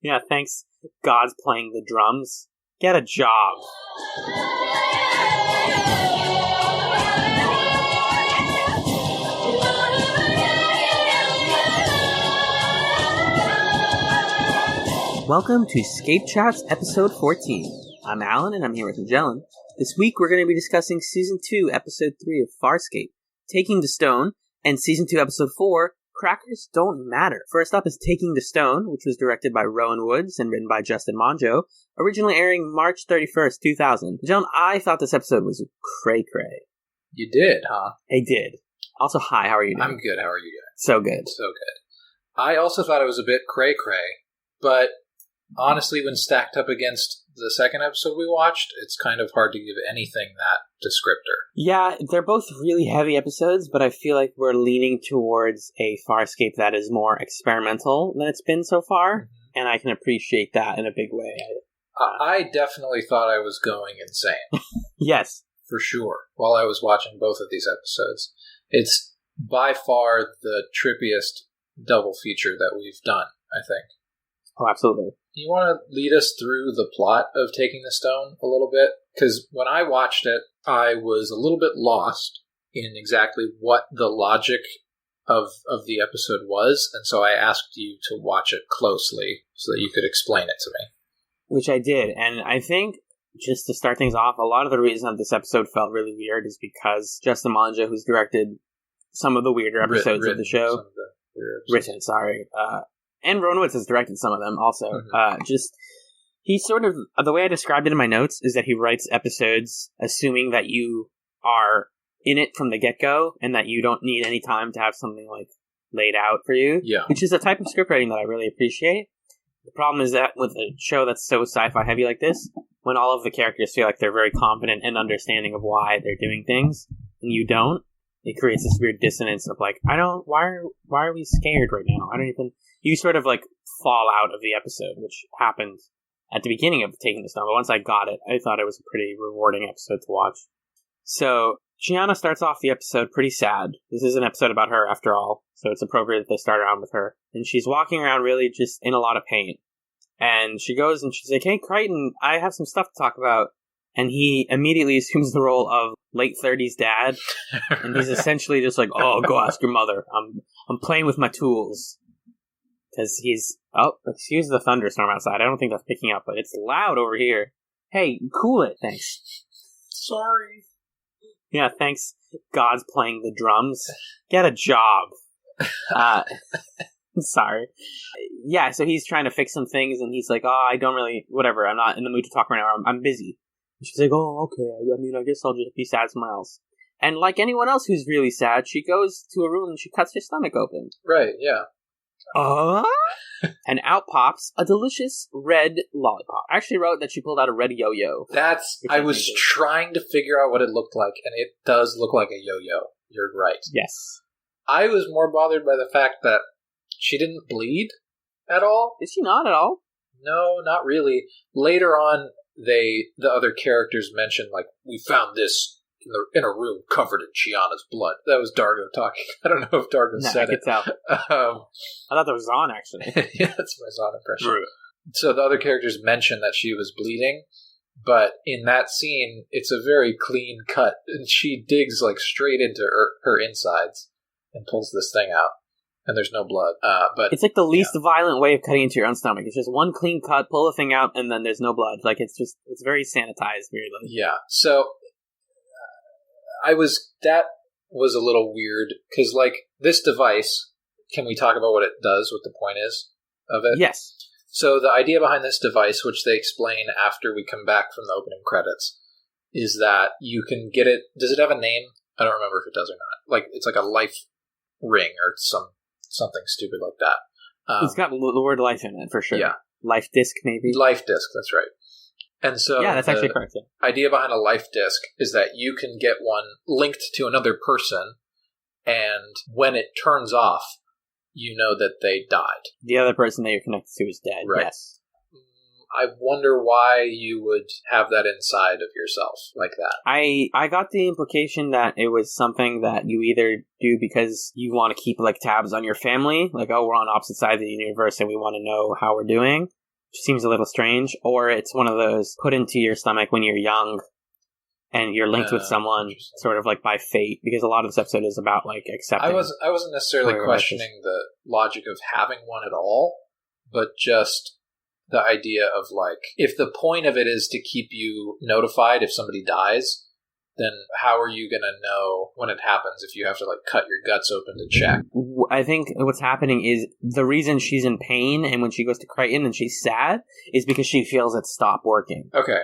Yeah, thanks. God's playing the drums. Get a job. Welcome to ScapeChatz episode 14. I'm Alan and I'm here with Magellan. This week we're going to be discussing season 2, episode 3 of Farscape, Taking the Stone, and season 2, episode 4, Crackers Don't Matter. First up is Taking the Stone, which was directed by Rowan Woods and written by Justin Monjo, originally airing March 31st, 2000. Magellan, I thought this episode was cray-cray. You did, huh? I did. Also, hi, how are you doing? I'm good, how are you doing? So good. So good. I also thought it was a bit cray-cray, but honestly, when stacked up against the second episode we watched, it's kind of hard to give anything that descriptor. Yeah, they're both really heavy episodes, but I feel like we're leaning towards a Farscape that is more experimental than it's been so far, and I can appreciate that in a big way. I definitely thought I was going insane. Yes. For sure, while I was watching both of these episodes. It's by far the trippiest double feature that we've done, I think. Oh, absolutely. You want to lead us through the plot of Taking the Stone a little bit? Because when I watched it, I was a little bit lost in exactly what the logic of the episode was, and so I asked you to watch it closely so that you could explain it to me. Which I did, and I think, just to start things off, a lot of the reason that this episode felt really weird is because Justin Monjo, who's directed some of the weirder episodes of the show, and Rowan Woods has directed some of them also. He sort of, the way I described it in my notes is that he writes episodes assuming that you are in it from the get-go and that you don't need any time to have something like laid out for you. Yeah. Which is a type of script writing that I really appreciate. The problem is that with a show that's so sci-fi heavy like this, when all of the characters feel like they're very confident and understanding of why they're doing things, and you don't, it creates this weird dissonance of like, why are we scared right now? You sort of like fall out of the episode, which happened at the beginning of Taking the Stone, but once I got it, I thought it was a pretty rewarding episode to watch. So, Chiana starts off the episode pretty sad. This is an episode about her, after all, so it's appropriate that they start around with her. And she's walking around really just in a lot of pain. And she goes and she's like, "Hey, Crichton, I have some stuff to talk about." And he immediately assumes the role of late 30s dad. And he's essentially just like, "Oh, go ask your mother. I'm playing with my tools." Because he's... Oh, excuse the thunderstorm outside. I don't think that's picking up, but it's loud over here. Hey, cool it. Thanks. Sorry. Yeah, thanks. God's playing the drums. Get a job. Sorry. Yeah, so he's trying to fix some things, and he's like, "Oh, I don't really... Whatever, I'm not in the mood to talk right now. I'm busy." And she's like, "Oh, okay. I guess I'll just be sad somewhere else." And like anyone else who's really sad, she goes to a room and she cuts her stomach open. Right, yeah. And out pops a delicious red lollipop. I actually wrote that she pulled out a red yo-yo. I was trying to figure out what it looked like, and it does look like a yo-yo. You're right. Yes. I was more bothered by the fact that she didn't bleed at all. Did she not at all? No, not really. Later on, the other characters mentioned, like, "We found this in a room covered in Chiana's blood." That was Dargo talking. I don't know if Dargo said it. I could tell. I thought that was Zahn, actually. Yeah, that's my Zahn impression. So the other characters mentioned that she was bleeding, but in that scene, it's a very clean cut, and she digs like straight into her insides and pulls this thing out, and there's no blood. But it's like the least violent way of cutting into your own stomach. It's just one clean cut, pull the thing out, and then there's no blood. Like it's very sanitized, weirdly. Yeah. So that was a little weird, because, like, this device, can we talk about what it does, what the point is of it? Yes. So the idea behind this device, which they explain after we come back from the opening credits, is that you can get it... Does it have a name? I don't remember if it does or not. Like, it's like a life ring or something stupid like that. It's got the word life in it, for sure. Yeah. Life disc, maybe? Life disc, that's right. And so yeah, that's actually correct. The idea behind a life disc is that you can get one linked to another person, and when it turns off, you know that they died. The other person that you're connected to is dead. Right. Yes. I wonder why you would have that inside of yourself like that. I got the implication that it was something that you either do because you want to keep like tabs on your family, like, oh, we're on opposite sides of the universe and we want to know how we're doing, seems a little strange, or it's one of those put into your stomach when you're young and you're linked with someone sort of like by fate, because a lot of this episode is about like accepting. I wasn't necessarily questioning the logic of having one at all, but just the idea of like, if the point of it is to keep you notified if somebody dies, then how are you going to know when it happens if you have to like cut your guts open to check? I think what's happening is the reason she's in pain and when she goes to Crichton and she's sad is because she feels it stopped working. Okay,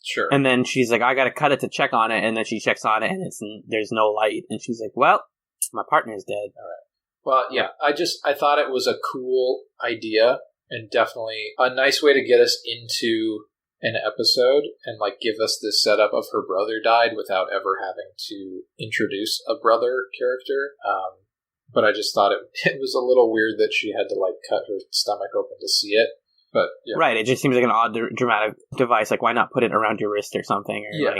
sure. And then she's like, I got to cut it to check on it. And then she checks on it and there's no light. And she's like, well, my partner's dead. All right. Well, yeah, I thought it was a cool idea and definitely a nice way to get us into an episode and like give us this setup of her brother died without ever having to introduce a brother character. But I just thought it was a little weird that she had to like cut her stomach open to see it. But yeah. Right, it just seems like an odd dramatic device. Like, why not put it around your wrist or something? Or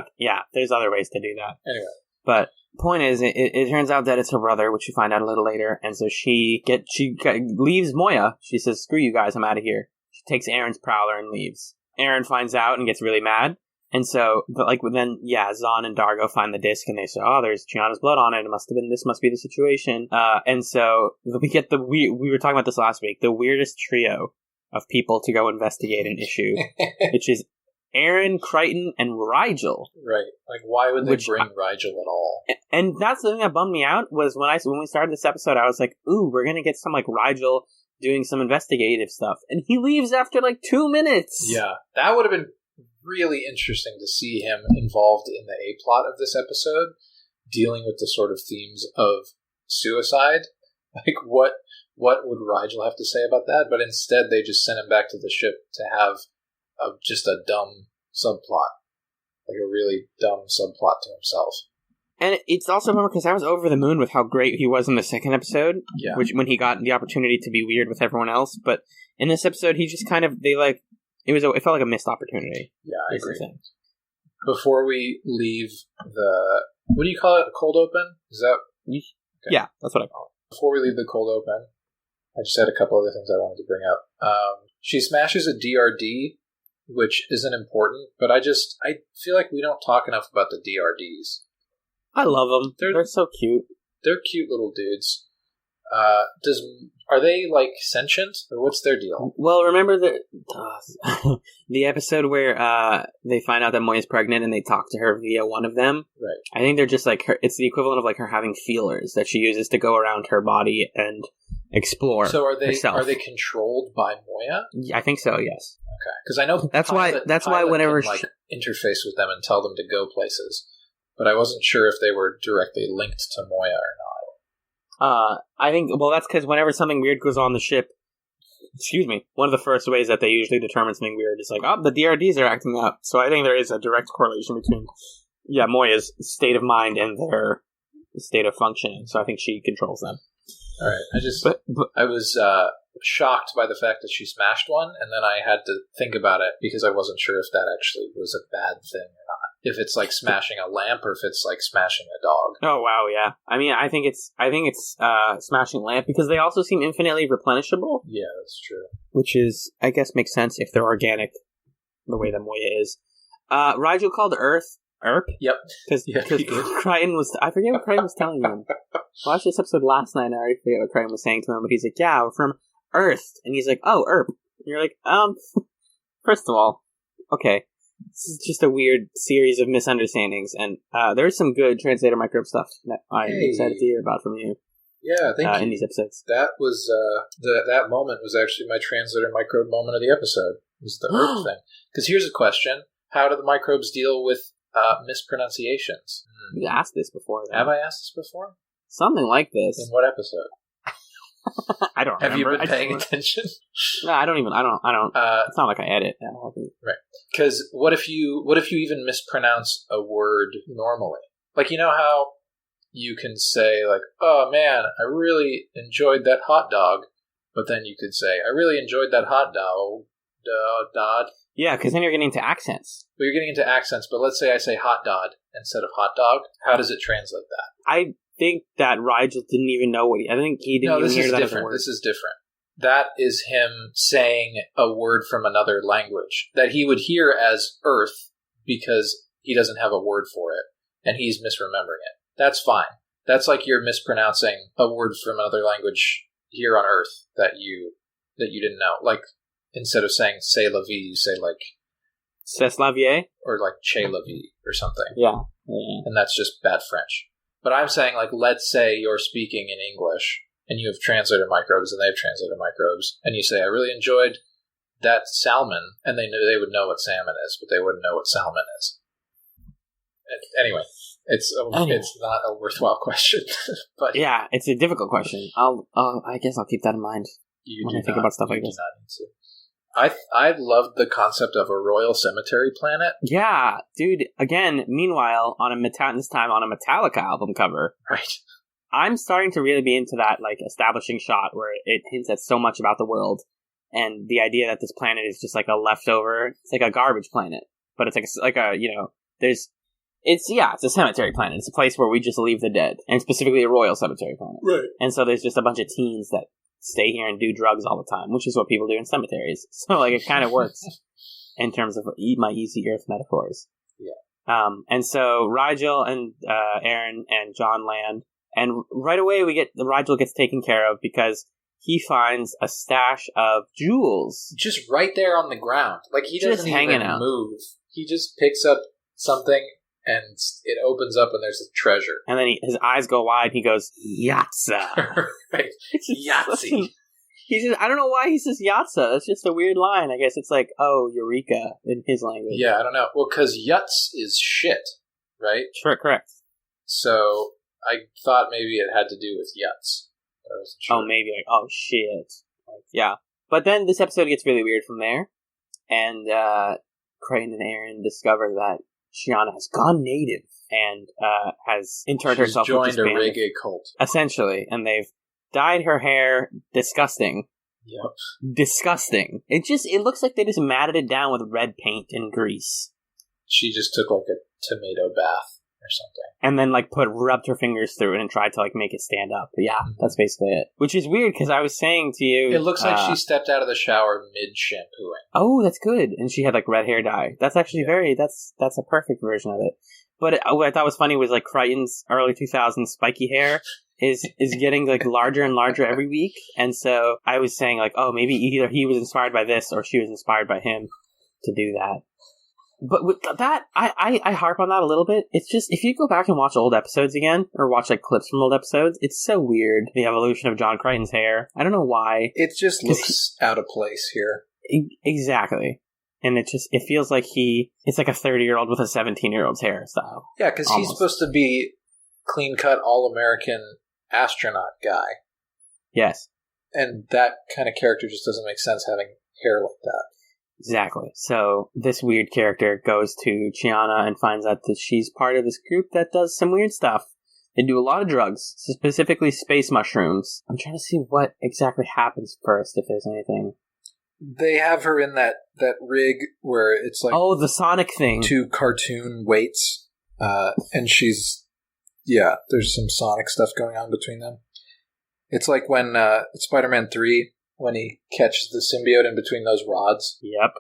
there's other ways to do that. Anyway, but point is, it turns out that it's her brother, which you find out a little later, and so she leaves Moya. She says, "Screw you guys, I'm out of here." She takes Aaron's prowler and leaves. Aaron finds out and gets really mad, and so then Zahn and Dargo find the disc and they say, "Oh, there's Chiana's blood on it. This must be the situation." And so we get we were talking about this last week, the weirdest trio of people to go investigate an issue, which is Aaron, Crichton, and Rigel. Right. Like, why would they bring Rigel at all? And that's the thing that bummed me out was when we started this episode, I was like, ooh, we're going to get some, like, Rigel doing some investigative stuff. And he leaves after, like, 2 minutes. Yeah. That would have been really interesting to see him involved in the A-plot of this episode, dealing with the sort of themes of suicide. Like, what would Rigel have to say about that? But instead, they just sent him back to the ship to have just a dumb subplot. Like a really dumb subplot to himself. And it's also bummer because I was over the moon with how great he was in the second episode. Yeah. When he got the opportunity to be weird with everyone else. But in this episode, he just kind of, it felt like a missed opportunity. Yeah, I agree. Before we leave what do you call it? A cold open? Is that? Okay. Yeah, that's what I call it. Before we leave the cold open, I just had a couple other things I wanted to bring up. She smashes a DRD, which isn't important, but I feel like we don't talk enough about the DRDs. I love them. They're so cute. They're cute little dudes. Are they like sentient, or what's their deal? Well, remember the episode where they find out that Moya's pregnant and they talk to her via one of them? Right. I think they're just like her. It's the equivalent of like her having feelers that she uses to go around her body and explore. So are they herself. Are they controlled by Moya? Yeah, I think so. Yes. Okay, because I know that's why whenever can, interface with them and tell them to go places, but I wasn't sure if they were directly linked to Moya or not. I think, that's because whenever something weird goes on the ship, one of the first ways that they usually determine something weird is like, the DRDs are acting up. So I think there is a direct correlation between, Moya's state of mind and their state of functioning. So I think she controls them. All right. I was shocked by the fact that she smashed one, and then I had to think about it because I wasn't sure if that actually was a bad thing or not. If it's like smashing a lamp or if it's like smashing a dog. Oh wow, yeah. I mean, I think it's smashing a lamp because they also seem infinitely replenishable. Yeah, that's true. Which is, I guess, makes sense if they're organic, the way that Moya is. Rigel called Earth Erp. Yep. Because Crichton was, I forget what Crichton was telling him. I watched this episode last night and I already forget what Crichton was saying to him, but he's like, yeah, we're from Earth. And he's like, oh, Erp. And you're like, first of all, okay. This is just a weird series of misunderstandings, and there's some good translator microbe stuff that I'm excited to hear about from you. Yeah, thank you. In these episodes. That was that moment was actually my translator microbe moment of the episode. Was the Earth thing? Because here's a question: how do the microbes deal with mispronunciations? You asked this before. Then. Have I asked this before? Something like this. In what episode? I don't remember. Have you been paying attention? No, I don't. It's not like I edit. Right. Because what if you even mispronounce a word normally? Like, you know how you can say, like, oh man, I really enjoyed that hot dog. But then you could say, I really enjoyed that hot dog. Yeah, because then you're getting into accents. Well, you're getting into accents, but let's say I say hot dog instead of hot dog. How does it translate that? I think that Rigel didn't even know I think he didn't even hear that as a word. This is different. that is him saying a word from another language that he would hear as Earth because he doesn't have a word for it, and he's misremembering it. That's fine. That's like you're mispronouncing a word from another language here on Earth that you didn't know. Like, instead of saying "c'est la vie," you say like "c'est la vie" or like "che la vie" or something. Yeah. And that's just bad French. But I'm saying, like, let's say you're speaking in English and you have translator microbes and they have translator microbes, and you say, "I really enjoyed that salmon," and they would know what salmon is, but they wouldn't know what salmon is. Anyway, it's not a worthwhile question. But yeah, it's a difficult question. I guess I'll keep that in mind when I think about stuff like this. I loved the concept of a royal cemetery planet. Yeah, dude. Again, meanwhile, this time on a Metallica album cover. Right. I'm starting to really be into that, like, establishing shot where it hints at so much about the world, and the idea that this planet is just like a leftover. It's like a garbage planet, but it's like a it's a cemetery planet. It's a place where we just leave the dead, and specifically a royal cemetery planet. Right. And so there's just a bunch of teens that stay here and do drugs all the time, which is what people do in cemeteries. So, like, it kind of works in terms of my easy Earth metaphors. Yeah. And so Rigel and Aaron and John land, and right away Rigel gets taken care of because he finds a stash of jewels. Just right there on the ground. Like, he doesn't even move. He just picks up something, and it opens up, and there's a treasure. And then his eyes go wide, and he goes, "Yatza." Right. Yahtzee. He says, I don't know why he says Yatza. That's just a weird line. I guess it's like, oh, Eureka in his language. Yeah, I don't know. Well, because Yutz is shit, right? Sure, correct. So I thought maybe it had to do with Yutz. I wasn't sure. Oh, maybe. Like, oh, shit. Like, yeah. But then this episode gets really weird from there. And Crichton and Aaron discover that Chiana has gone native and has interned herself with this joined a band. reggae cult. Essentially. And they've dyed her hair disgusting. Yep. Disgusting. It looks like they just matted it down with red paint and grease. She just took like a tomato bath or something. And then rubbed her fingers through it and tried to make it stand up. But yeah, that's basically it. Which is weird because I was saying to you... It looks like she stepped out of the shower mid-shampooing. Oh, that's good. And she had red hair dye. That's actually that's a perfect version of it. But what I thought was funny was Crichton's early 2000s spiky hair is getting larger and larger every week. And so I was saying oh, maybe either he was inspired by this or she was inspired by him to do that. But with that, I harp on that a little bit. It's just, if you go back and watch old episodes again, or watch clips from old episodes, it's so weird, the evolution of John Crichton's hair. I don't know why. It just looks out of place here. Exactly. And it feels like it's like a 30-year-old with a 17-year-old's hairstyle. Yeah, because he's supposed to be clean-cut, all-American astronaut guy. Yes. And that kind of character just doesn't make sense having hair like that. Exactly. So this weird character goes to Chiana and finds out that she's part of this group that does some weird stuff. They do a lot of drugs, specifically space mushrooms. I'm trying to see what exactly happens first, if there's anything. They have her in that rig where it's the Sonic thing. 2 cartoon weights. And she's... Yeah, there's some Sonic stuff going on between them. It's like when Spider-Man 3... when he catches the symbiote in between those rods. Yep.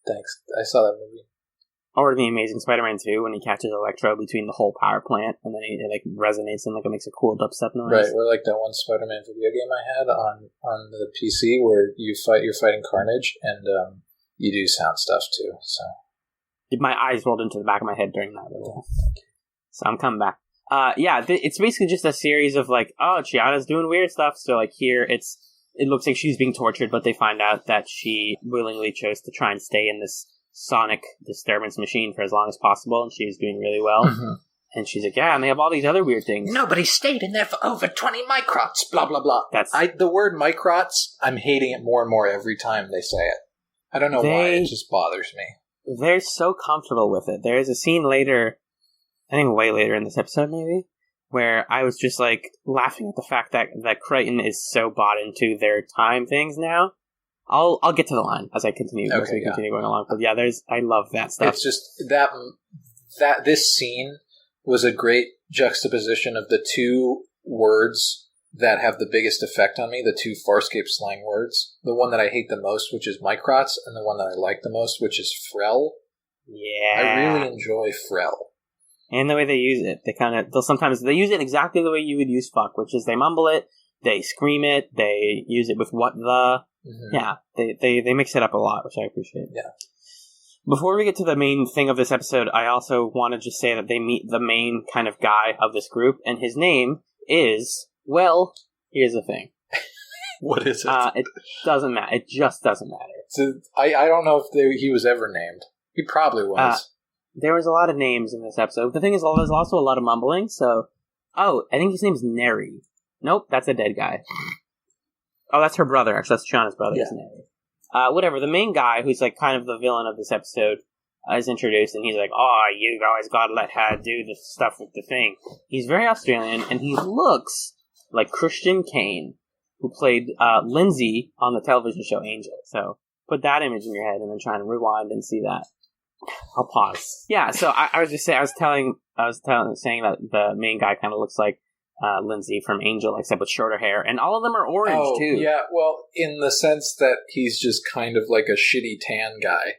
Thanks. I saw that movie. Or the Amazing Spider-Man 2 when he catches Electro between the whole power plant and then it resonates and it makes a cool dubstep noise. Right, or that one Spider-Man video game I had on the PC where you're fighting Carnage and you do sound stuff too. So my eyes rolled into the back of my head during that little. So I'm coming back. It's basically just a series of Chiana's doing weird stuff. So here it looks like she's being tortured, but they find out that she willingly chose to try and stay in this sonic disturbance machine for as long as possible, and she was doing really well. Mm-hmm. And she's like, yeah, and they have all these other weird things. Nobody stayed in there for over 20 microts, blah, blah, blah. The word microts, I'm hating it more and more every time they say it. I don't know why, it just bothers me. They're so comfortable with it. There's a scene later, I think way later in this episode maybe, where I was just laughing at the fact that Crichton is so bought into their time things now. I'll get to the line as I continue continue going along. But yeah, I love that stuff. It's just that this scene was a great juxtaposition of the 2 words that have the biggest effect on me, the two Farscape slang words. The one that I hate the most, which is Microts, and the one that I like the most, which is Frel. Yeah. I really enjoy Frel. And the way they use it. They'll sometimes use it exactly the way you would use fuck, which is they mumble it, they scream it, they use it with what the. Mm-hmm. Yeah, they mix it up a lot, which I appreciate. Yeah. Before we get to the main thing of this episode, I also want to just say that they meet the main kind of guy of this group, and his name is, well, here's the thing. What is it? It doesn't matter. It just doesn't matter. So, I don't know if he was ever named. He probably was. There was a lot of names in this episode. The thing is, there's also a lot of mumbling, so... Oh, I think his name's Neri. Nope, that's a dead guy. Oh, that's her brother, actually. That's Chiana's brother, yeah. Neri. Whatever, the main guy, who's like kind of the villain of this episode, is introduced, and he's like, oh, you guys gotta let her do the stuff with the thing. He's very Australian, and he looks like Crichton, who played Lindsay on the television show Angel. So put that image in your head, and then try and rewind and see that. I'll pause. Yeah, so I was saying that the main guy kind of looks like Lindsay from Angel, except with shorter hair, and all of them are orange too. Yeah, well, in the sense that he's just kind of like a shitty tan guy.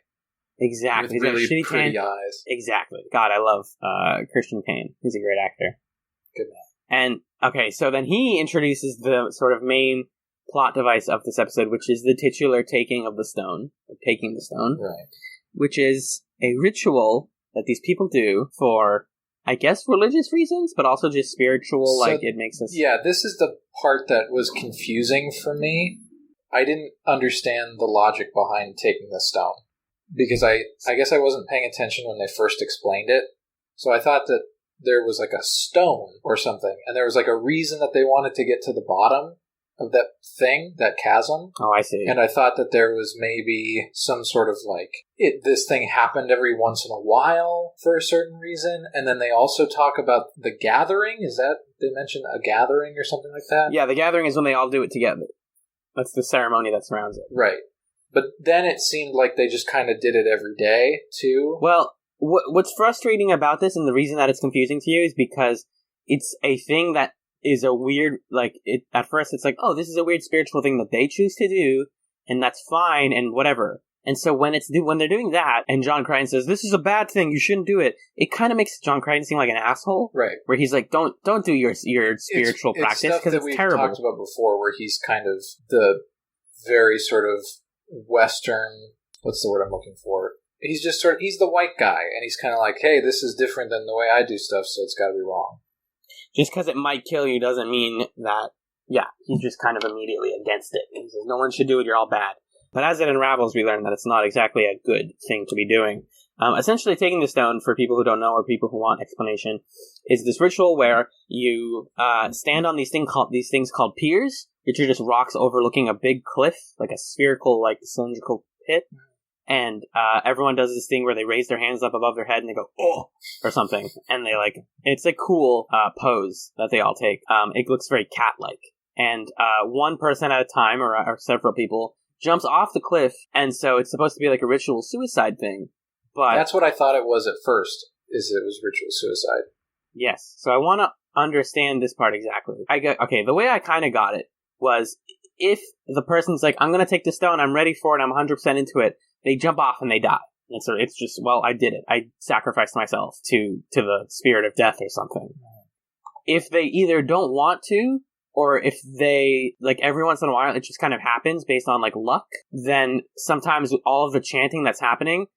Exactly, with really pretty eyes. Exactly. God, I love Crichton Kane. He's a great actor. Good man. And okay, so then he introduces the sort of main plot device of this episode, which is the titular taking the stone, right? Which is a ritual that these people do for, I guess, religious reasons, but also just spiritual, so, it makes us... Yeah, this is the part that was confusing for me. I didn't understand the logic behind taking the stone, because I guess I wasn't paying attention when they first explained it, so I thought that there was like a stone or something, and there was like a reason that they wanted to get to the bottom of that thing, that chasm. Oh, I see. And I thought that there was maybe some sort of this thing happened every once in a while for a certain reason, and then they also talk about the gathering. Is that, they mentioned a gathering or something like that? Yeah, the gathering is when they all do it together. That's the ceremony that surrounds it. Right. But then it seemed like they just kind of did it every day, too. Well, what's frustrating about this, and the reason that it's confusing to you, is because it's a thing that is a weird, at first it's like, oh, this is a weird spiritual thing that they choose to do, and that's fine, and whatever. And so when they're doing that, and John Crichton says, this is a bad thing, you shouldn't do it, it kind of makes John Crichton seem like an asshole. Right. Where he's like, don't do your spiritual practice, because it's terrible. We've talked about before, where he's kind of the very sort of Western, what's the word I'm looking for? He's just he's the white guy, and he's kind of like, hey, this is different than the way I do stuff, so it's gotta be wrong. Just because it might kill you doesn't mean that, he's just kind of immediately against it. He says, no one should do it, you're all bad. But as it unravels, we learn that it's not exactly a good thing to be doing. Essentially, taking the stone, for people who don't know or people who want explanation, is this ritual where you stand on these things called piers, which are just rocks overlooking a big cliff, like a spherical, cylindrical pit. And everyone does this thing where they raise their hands up above their head and they go, oh, or something. And they it's a cool pose that they all take. It looks very cat-like. And one person at a time, or several people, jumps off the cliff. And so it's supposed to be like a ritual suicide thing. But that's what I thought it was at first, is it was ritual suicide. Yes. So I want to understand this part exactly. The way I kind of got it was, if the person's like, I'm going to take the stone, I'm ready for it, I'm 100% into it, they jump off and they die. And so it's just, well, I did it. I sacrificed myself to the spirit of death or something. If they either don't want to, or if they, every once in a while, it just kind of happens based on, luck, then sometimes all of the chanting that's happening,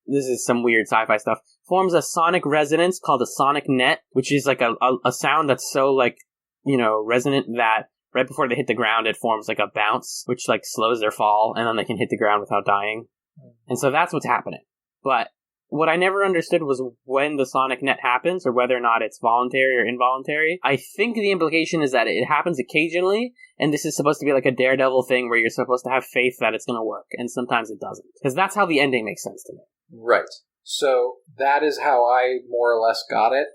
this is some weird sci-fi stuff, forms a sonic resonance called a sonic net, which is a sound that's so, resonant that right before they hit the ground, it forms a bounce, which slows their fall, and then they can hit the ground without dying. And so that's what's happening. But what I never understood was when the sonic net happens, or whether or not it's voluntary or involuntary. I think the implication is that it happens occasionally, and this is supposed to be a daredevil thing where you're supposed to have faith that it's going to work, and sometimes it doesn't. Because that's how the ending makes sense to me. Right. So that is how I more or less got it.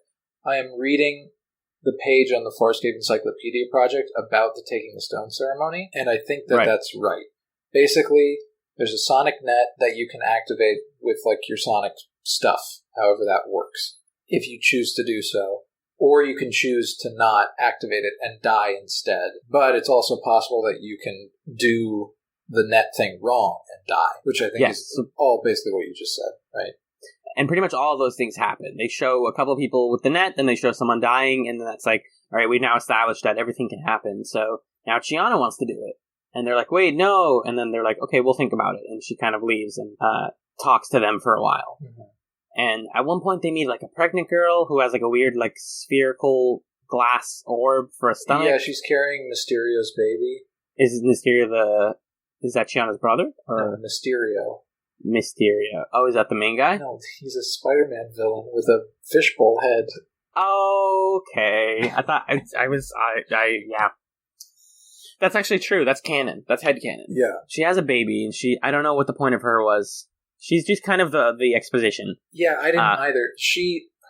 I am reading the page on the Farscape Encyclopedia Project about the Taking the Stone ceremony, and I think that that's right. Basically, there's a sonic net that you can activate with your sonic stuff, however that works, if you choose to do so. or you can choose to not activate it and die instead. But it's also possible that you can do the net thing wrong and die, which I think is all basically what you just said, right? And pretty much all of those things happen. They show a couple of people with the net, then they show someone dying, and then that's like, all right, we've now established that everything can happen. So now Chiana wants to do it. And they're like, wait, no. And then they're like, okay, we'll think about it. And she kind of leaves and talks to them for a while. Mm-hmm. And at one point they meet like a pregnant girl who has like a weird like spherical glass orb for a stomach. Yeah, she's carrying Mysterio's baby. Is Mysterio is that Chiana's brother? Or? No, Mysterio. Oh, is that the main guy? No, he's a Spider-Man villain with a fishbowl head. Okay. I thought yeah. That's actually true. That's canon. That's headcanon. Yeah. She has a baby, and I don't know what the point of her was. She's just kind of the exposition. Yeah, I didn't either.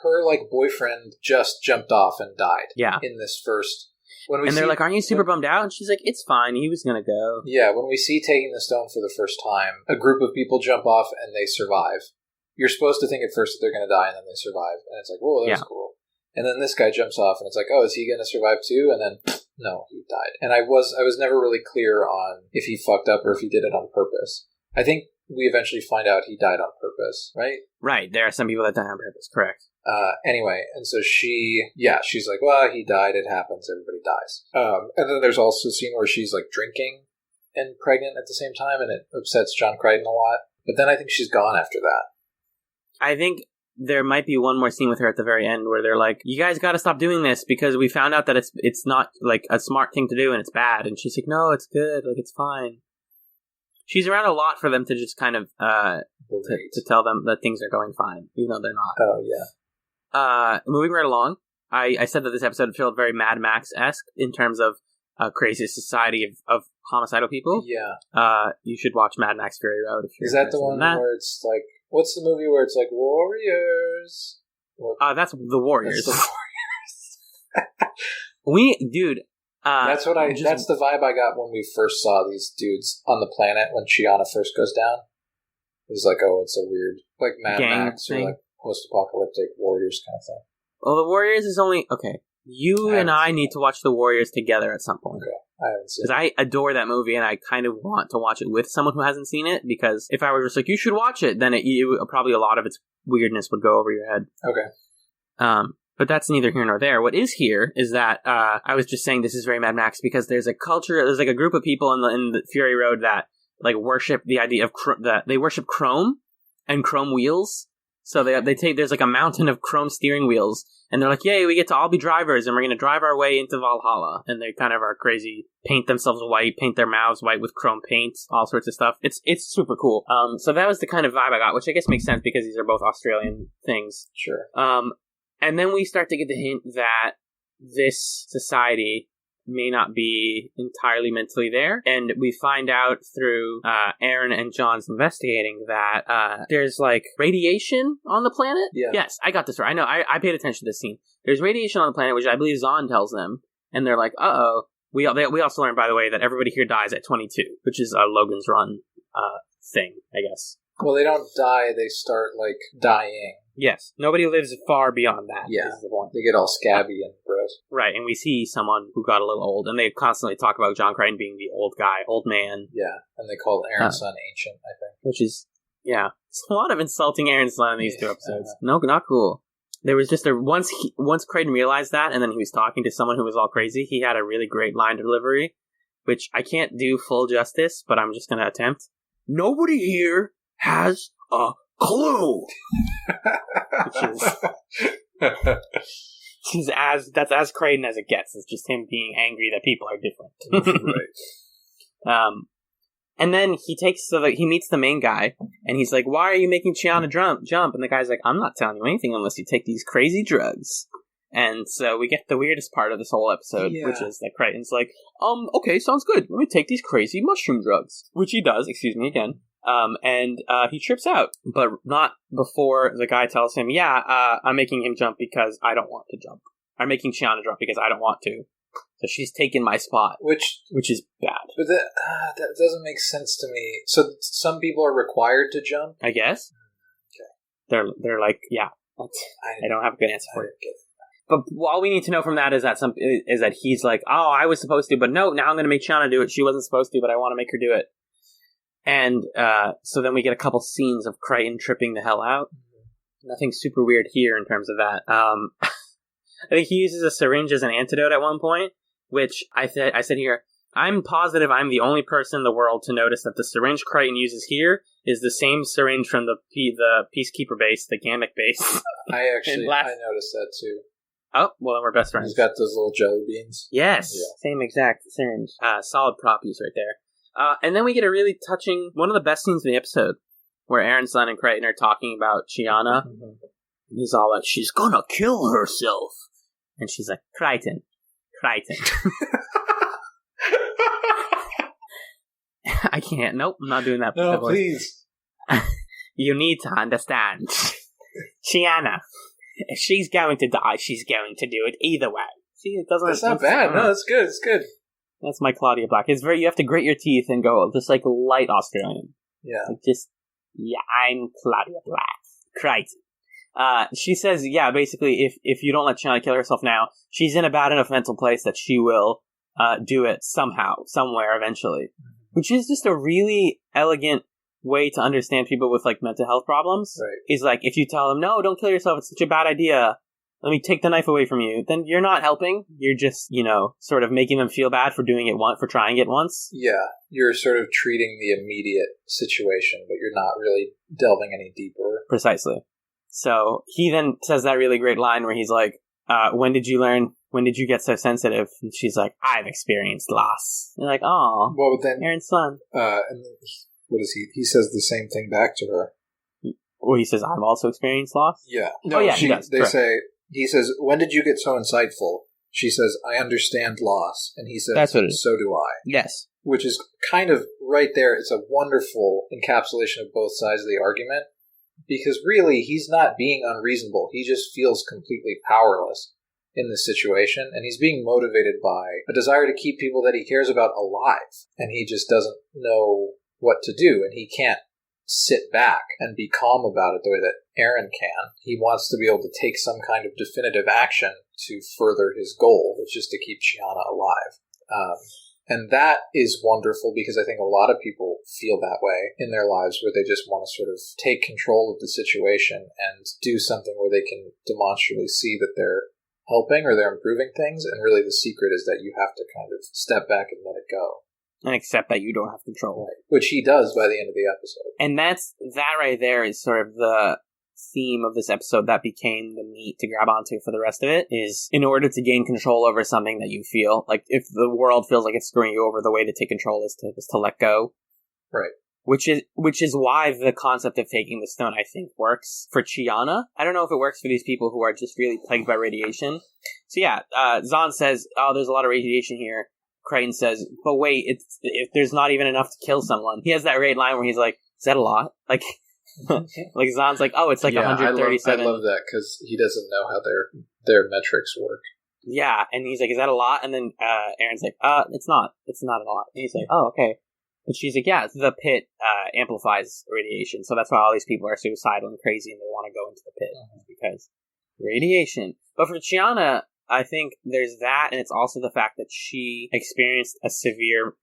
Her like boyfriend just jumped off and died. Yeah. In this first. They're like, aren't you super bummed out? And she's like, it's fine. He was going to go. Yeah, when we see taking the stone for the first time, a group of people jump off and they survive. You're supposed to think at first that they're going to die and then they survive. And it's like, whoa, that's cool. And then this guy jumps off and it's like, oh, is he going to survive too? And then, no, he died. And I was never really clear on if he fucked up or if he did it on purpose. I think we eventually find out he died on purpose, right? Right. There are some people that die on purpose, correct. Anyway, and so she's like, well, he died, it happens, everybody dies. And then there's also a scene where she's like drinking and pregnant at the same time, and it upsets John Crichton a lot. But then I think she's gone after that. I think there might be one more scene with her at the very end where they're like, you guys gotta stop doing this because we found out that it's not like a smart thing to do and it's bad. And she's like, no, it's good, like it's fine. She's around a lot for them to just kind of to tell them that things are going fine, even though they're not. Oh, yeah. Moving right along, I said that this episode felt very Mad Max-esque in terms of crazy society of homicidal people. Yeah. You should watch Mad Max Fury Road. If you're Is that the one where it's like, what's the movie where it's like, Warriors? That's The Warriors. That's The Warriors. That's the vibe I got when we first saw these dudes on the planet when Chiana first goes down. It was like, oh, it's a weird, like Mad Max or like post-apocalyptic Warriors kind of thing. Well, The Warriors is only okay. You and I need to watch The Warriors together at some point. Okay, I haven't seen it. Because I adore that movie and I kind of want to watch it with someone who hasn't seen it. Because if I were just like, you should watch it, then probably a lot of its weirdness would go over your head. Okay. But that's neither here nor there. What is here is that I was just saying this is very Mad Max because there's a culture, there's like a group of people in the Fury Road that like worship the idea of that they worship chrome and chrome wheels. So there's like a mountain of chrome steering wheels, and they're like, yay, we get to all be drivers, and we're going to drive our way into Valhalla. And they kind of are crazy, paint themselves white, paint their mouths white with chrome paint, all sorts of stuff. It's super cool. So that was the kind of vibe I got, which I guess makes sense because these are both Australian things. Sure. And then we start to get the hint that this society may not be entirely mentally there. And we find out through Aaron and John's investigating that there's like radiation on the planet. Yeah. Yes, I got this right. I know. I paid attention to this scene. There's radiation on the planet, which I believe Zahn tells them. And they're like, uh-oh. We also learned, by the way, that everybody here dies at 22, which is a Logan's Run thing, I guess. Well, they don't die. They start, like, dying. Yes. Nobody lives far beyond that. Yeah. Is the point. They get all scabby and gross. Right, and we see someone who got a little old, and they constantly talk about John Crichton being the old guy, old man. Yeah, and they call Aaron's son ancient, I think. Which is, yeah. It's a lot of insulting Aaron's son in these two episodes. No, not cool. There was just once Crichton realized that, and then he was talking to someone who was all crazy, he had a really great line delivery, which I can't do full justice, but I'm just going to attempt. Nobody here has a clue! That's as Crichton as it gets. It's just him being angry that people are different. Right. And then he meets the main guy, and he's like, why are you making Chiana jump? And the guy's like, I'm not telling you anything unless you take these crazy drugs. And so we get the weirdest part of this whole episode, which is that Crichton's like, okay, sounds good. Let me take these crazy mushroom drugs. Which he does, excuse me again. And he trips out, but not before the guy tells him, I'm making him jump because I don't want to jump. I'm making Chiana jump because I don't want to. So she's taken my spot, which is bad. But that doesn't make sense to me. So some people are required to jump? I guess. Okay. They're like, I don't have a good answer for it. But all we need to know from that is that he's like, oh, I was supposed to, but no, now I'm going to make Chiana do it. She wasn't supposed to, but I want to make her do it. And so then we get a couple scenes of Crichton tripping the hell out. Nothing super weird here in terms of that. I think he uses a syringe as an antidote at one point, which I said here, I'm positive I'm the only person in the world to notice that the syringe Crichton uses here is the same syringe from the Peacekeeper base, the Gammak base. I noticed that too. Oh, well, then we're best friends. He's got those little jelly beans. Yes, same exact syringe. Solid prop use right there. And then we get a really touching, one of the best scenes in the episode, where Aaron Sun and Crichton are talking about Chiana. Mm-hmm. And he's all like, she's gonna kill herself. And she's like, Crichton. I can't. Nope, I'm not doing that. No, please. You need to understand. Chiana, if she's going to die, she's going to do it either way. See, it doesn't... That's not bad. No, that's good. It's good. That's my Claudia Black. It's very... You have to grit your teeth and go just like light Australian. Yeah. Like just... Yeah, I'm Claudia Black. Crichton. She says, yeah, basically, if you don't let Chiana kill herself now, she's in a bad enough mental place that she will do it somehow, somewhere, eventually. Which is just a really elegant way to understand people with, like, mental health problems. Right. Is like, if you tell them, no, don't kill yourself, it's such a bad idea, let me take the knife away from you, then you're not helping. You're just, sort of making them feel bad for doing it for trying it once. Yeah, you're sort of treating the immediate situation, but you're not really delving any deeper. Precisely. So he then says that really great line where he's like, when did you get so sensitive? And she's like, I've experienced loss. And they're like, oh, well, but then Aaron's son. And what is he? He says the same thing back to her. Well, he says, I've also experienced loss? Yeah. No, he does. He says, when did you get so insightful? She says, I understand loss. And he says, that's what it is. So do I. Yes. Which is kind of right there. It's a wonderful encapsulation of both sides of the argument. Because really, he's not being unreasonable. He just feels completely powerless in this situation. And he's being motivated by a desire to keep people that he cares about alive. And he just doesn't know what to do. And he can't sit back and be calm about it the way that Aaron can. He wants to be able to take some kind of definitive action to further his goal, which is to keep Chiana alive. And that is wonderful because I think a lot of people feel that way in their lives, where they just want to sort of take control of the situation and do something where they can demonstrably see that they're helping or they're improving things. And really the secret is that you have to kind of step back and let it go. And accept that you don't have control. Right. Which he does by the end of the episode. And that right there is sort of the theme of this episode that became the meat to grab onto for the rest of it, is in order to gain control over something that you feel, like if the world feels like it's screwing you over, the way to take control is to let go. Right. Which is why the concept of taking the stone, I think, works for Chiana. I don't know if it works for these people who are just really plagued by radiation. So yeah, Zahn says, oh, there's a lot of radiation here. Crichton says, but wait, if there's not even enough to kill someone. He has that great line where he's like, is that a lot? Like, like Zahn's like, oh, it's like 137. I love that because he doesn't know how their metrics work. Yeah, and he's like, is that a lot? And then Aaron's like, it's not a lot. And he's like, oh, okay. But she's like, yeah, the pit amplifies radiation, so that's why all these people are suicidal and crazy and they want to go into the pit, because radiation. But for Chiana, I think there's that, and it's also the fact that she experienced a severe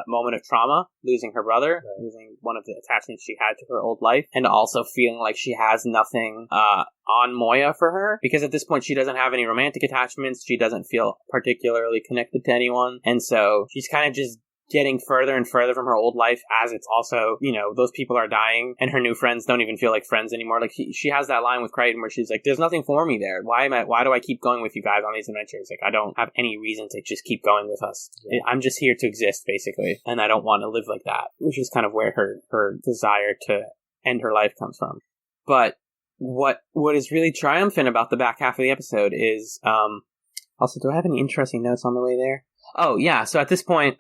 moment of trauma, losing her brother, losing one of the attachments she had to her old life, and also feeling like she has nothing on Moya for her, because at this point she doesn't have any romantic attachments, she doesn't feel particularly connected to anyone, and so she's kind of just getting further and further from her old life, as it's also, those people are dying and her new friends don't even feel like friends anymore. Like she has that line with Crichton where she's like, there's nothing for me there. Why do I keep going with you guys on these adventures? Like, I don't have any reason to just keep going with us. Yeah. I'm just here to exist, basically. And I don't want to live like that, which is kind of where her desire to end her life comes from. But what is really triumphant about the back half of the episode is, also, do I have any interesting notes on the way there? Oh, yeah, so at this point,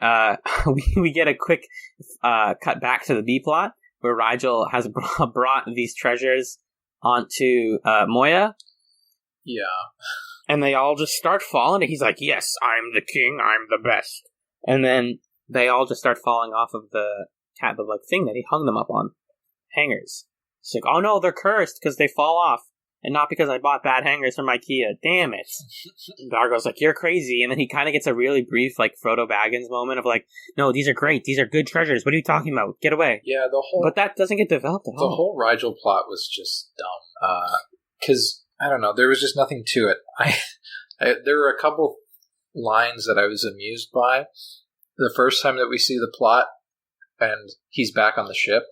we get a quick cut back to the B-plot, where Rigel has brought these treasures onto Moya. Yeah. And they all just start falling, and he's like, yes, I'm the king, I'm the best. And then they all just start falling off of the thing that he hung them up on. Hangers. He's like, oh no, they're cursed, because they fall off. And not because I bought bad hangers from IKEA. Damn it. And Dargo's like, you're crazy. And then he kind of gets a really brief, like, Frodo Baggins moment of like, no, these are great. These are good treasures. What are you talking about? Get away. Yeah, But that doesn't get developed at all. The whole Rigel plot was just dumb. Because, I don't know, there was just nothing to it. There were a couple lines that I was amused by. The first time that we see the plot, and he's back on the ship,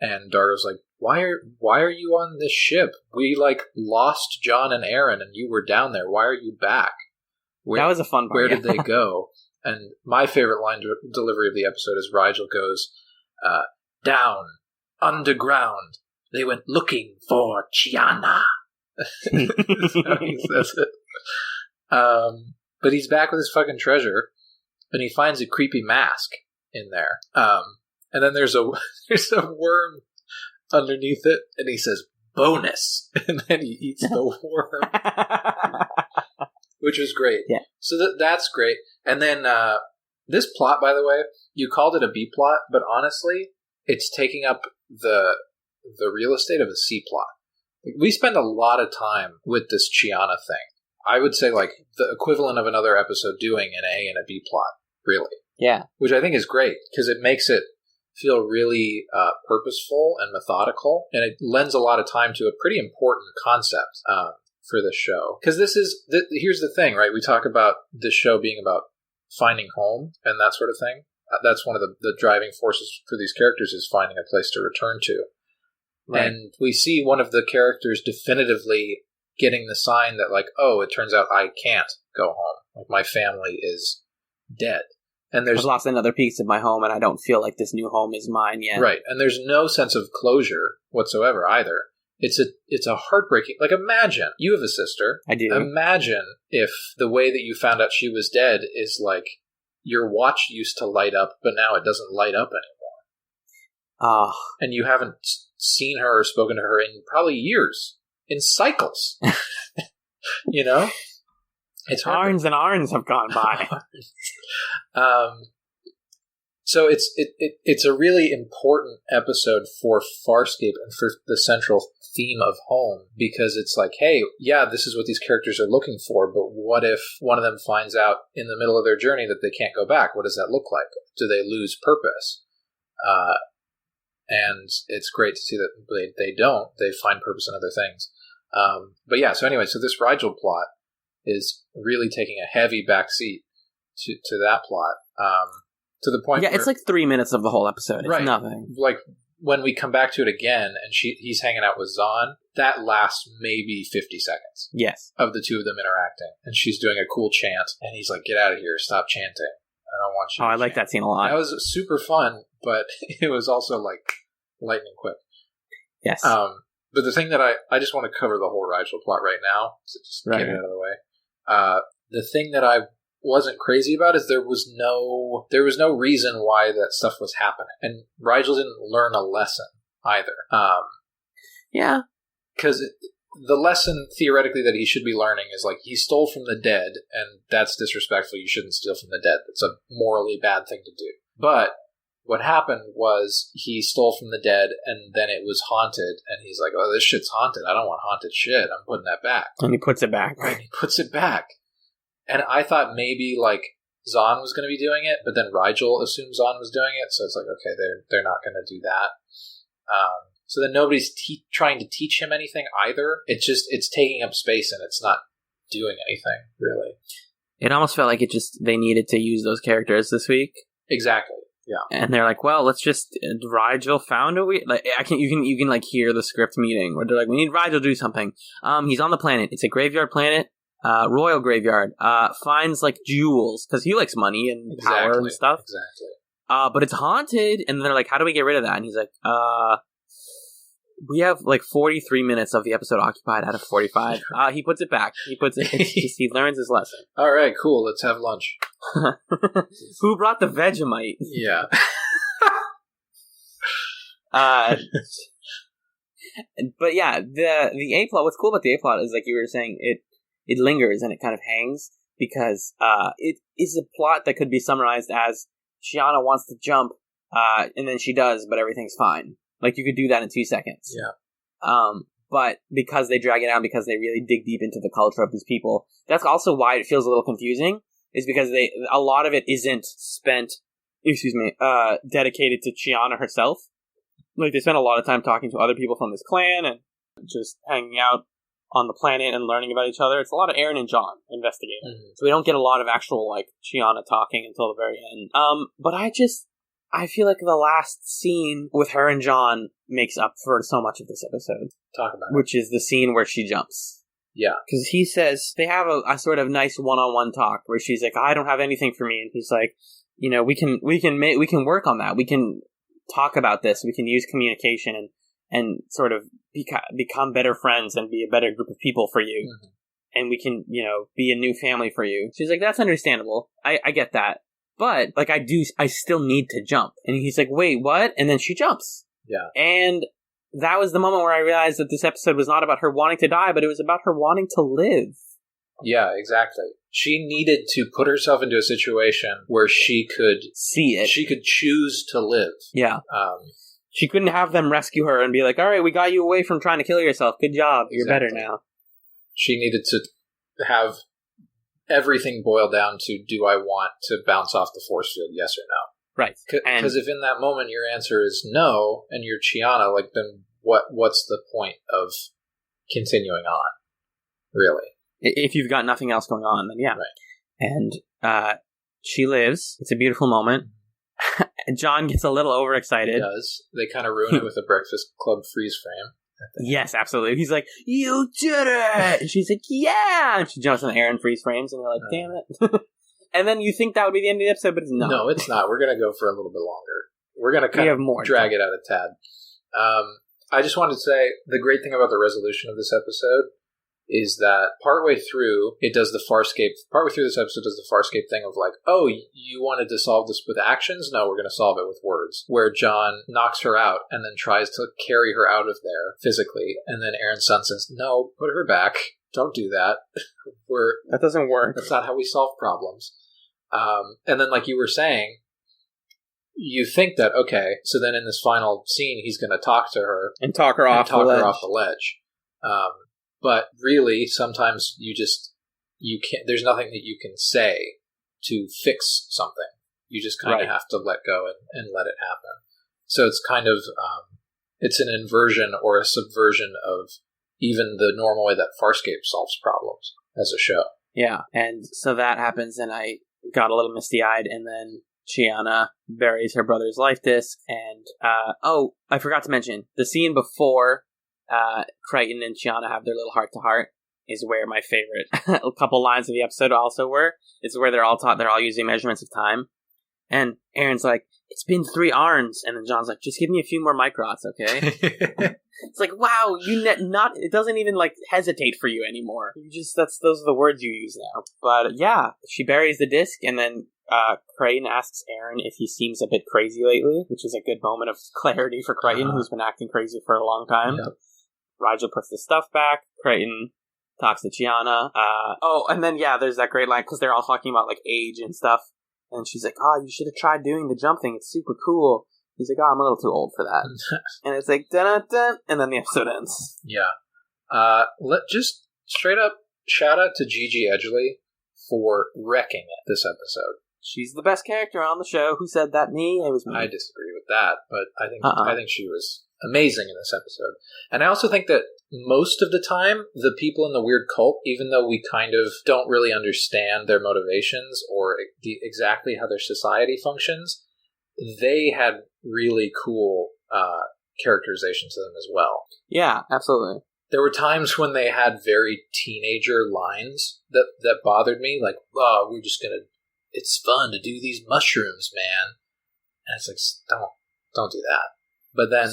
and Dargo's like, why are you on this ship? We, like, lost John and Aaron, and you were down there. Why are you back? That was a fun part. Where did they go? And my favorite line delivery of the episode is Rigel goes, down, underground. They went looking for Chiana. That's how he says it. But he's back with his fucking treasure, and he finds a creepy mask in there. And then there's a worm underneath it, and he says, bonus! And then he eats the worm. Which was great. Yeah. So that's great. And then this plot, by the way, you called it a B plot, but honestly, it's taking up the real estate of a C plot. We spend a lot of time with this Chiana thing. I would say, like, the equivalent of another episode doing an A and a B plot, really. Yeah. Which I think is great, because it makes it feel really purposeful and methodical, and it lends a lot of time to a pretty important concept for this show. Because here's the thing, right? We talk about this show being about finding home and that sort of thing. That's one of the driving forces for these characters, is finding a place to return to. Right. And we see one of the characters definitively getting the sign that, like, oh, it turns out I can't go home. Like, my family is dead. And I've lost another piece of my home, and I don't feel like this new home is mine yet. Right. And there's no sense of closure whatsoever either. It's a heartbreaking... Like, imagine, you have a sister. I do. Imagine if the way that you found out she was dead is, like, your watch used to light up, but now it doesn't light up anymore. And you haven't seen her or spoken to her in probably years. In cycles. You know? It's Arns and Arns have gone by. So it's a really important episode for Farscape and for the central theme of home, because it's like, hey, yeah, this is what these characters are looking for, but what if one of them finds out in the middle of their journey that they can't go back? What does that look like? Do they lose purpose? And it's great to see that they don't. They find purpose in other things. But yeah, so anyway, so this Rigel plot is really taking a heavy backseat to that plot. To the point, it's like 3 minutes of the whole episode. It's nothing. Like, when we come back to it again, and he's hanging out with Zahn, that lasts maybe 50 seconds. Yes, of the two of them interacting, and she's doing a cool chant, and he's like, "Get out of here! Stop chanting! I don't want you." I like that scene a lot. That was super fun, but it was also like lightning quick. Yes. But the thing that I just want to cover the whole Rigel plot right now, so just get it out of the way. The thing that I wasn't crazy about is there was no reason why that stuff was happening, and Rigel didn't learn a lesson either. Yeah, because the lesson theoretically that he should be learning is, like, he stole from the dead, and that's disrespectful. You shouldn't steal from the dead. It's a morally bad thing to do. But what happened was he stole from the dead, and then it was haunted, and he's like, oh, this shit's haunted. I don't want haunted shit. I'm putting that back. And he puts it back. Right, he puts it back. And I thought maybe, like, Zahn was going to be doing it, but then Rigel assumed Zahn was doing it, so it's like, okay, they're not going to do that. So then nobody's trying to teach him anything either. It's taking up space, and it's not doing anything, really. It almost felt like they needed to use those characters this week. Exactly. Yeah. And they're like, well, let's just... Rigel found a way... Like, you can like, hear the script meeting, where they're like, we need Rigel to do something. He's on the planet. It's a graveyard planet. Royal graveyard. Finds, like, jewels, because he likes money and power and stuff. Exactly. But it's haunted, and they're like, how do we get rid of that? And he's like, we have, like, 43 minutes of the episode occupied out of 45. He puts it back. He learns his lesson. All right, cool. Let's have lunch. Who brought the Vegemite? Yeah. But yeah, the A plot. What's cool about the A plot is, like you were saying, it lingers and it kind of hangs because it is a plot that could be summarized as Chiana wants to jump, and then she does, but everything's fine. Like, you could do that in 2 seconds. Yeah. but because they drag it out, because they really dig deep into the culture of these people, that's also why it feels a little confusing, is because a lot of it isn't spent, dedicated to Chiana herself. Like, they spend a lot of time talking to other people from this clan and just hanging out on the planet and learning about each other. It's a lot of Aaron and John investigating. Mm-hmm. So we don't get a lot of actual, like, Chiana talking until the very end. But I feel like the last scene with her and John makes up for so much of this episode. Talk about it. Which is the scene where she jumps. Yeah. Because he says, they have a sort of nice one-on-one talk where she's like, I don't have anything for me. And he's like, you know, we can work on that. We can talk about this. We can use communication and sort of become better friends and be a better group of people for you. Mm-hmm. And we can, you know, be a new family for you. She's like, that's understandable. I get that. But, like, I still need to jump. And he's like, wait, what? And then she jumps. Yeah. And that was the moment where I realized that this episode was not about her wanting to die, but it was about her wanting to live. Yeah, exactly. She needed to put herself into a situation where she could see it. She could choose to live. Yeah. She couldn't have them rescue her and be like, all right, we got you away from trying to kill yourself. Good job. You're better now. She needed to have everything boil down to, do I want to bounce off the force field, yes or no? Right. Because if in that moment your answer is no, and you're Chiana, like, then what's the point of continuing on, really? If you've got nothing else going on, then yeah. Right. And she lives. It's a beautiful moment. John gets a little overexcited. He does. They kind of ruin it with a Breakfast Club freeze frame. Yes, absolutely. He's like, you did it! And she's like, yeah! And she jumps in the air and freeze frames, and you're like, damn it. And then you think that would be the end of the episode, but it's not. No, it's not. We're going to go for a little bit longer. We're going to kind of drag it out a tad. I just wanted to say, the great thing about the resolution of this episode is that partway through this episode does the Farscape thing of like, oh, you wanted to solve this with actions? No, we're going to solve it with words. Where John knocks her out and then tries to carry her out of there physically, and then Aaron's son says, no, put her back. Don't do that. That doesn't work. That's not how we solve problems. And then, like you were saying, you think that, okay, so then in this final scene, he's going to talk to her. And talk her off the ledge. But really, sometimes you can't, there's nothing that you can say to fix something. You just kind of have to let go and let it happen. So it's kind of, it's an inversion or a subversion of even the normal way that Farscape solves problems as a show. Yeah, and so that happens, and I got a little misty-eyed, and then Chiana buries her brother's life disc, and, I forgot to mention, the scene before Crichton and Chiana have their little heart-to-heart is where my favorite a couple lines of the episode also were. It's where they're all using measurements of time. And Aaron's like, it's been 3 arns. And then John's like, just give me a few more microts, okay? It's like, wow, it doesn't even, like, hesitate for you anymore. Those are the words you use now. But, yeah, she buries the disc, and then Crichton asks Aaron if he seems a bit crazy lately, which is a good moment of clarity for Crichton, who's been acting crazy for a long time. Yep. Rigel puts the stuff back. Crichton talks to Chiana. And then, there's that great line, because they're all talking about, like, age and stuff. And she's like, you should have tried doing the jump thing. It's super cool. He's like, I'm a little too old for that. And it's like, dun-dun-dun, and then the episode ends. Yeah. Just straight up shout out to Gigi Edgley for wrecking it this episode. She's the best character on the show. Who said that? Me? It was me. I disagree with that, but I think she was amazing in this episode. And I also think that most of the time, the people in the weird cult, even though we kind of don't really understand their motivations or exactly how their society functions, they had really cool characterizations to them as well. Yeah, absolutely. There were times when they had very teenager lines that bothered me, like, we're just going to, it's fun to do these mushrooms, man. And it's like, don't do that. But then,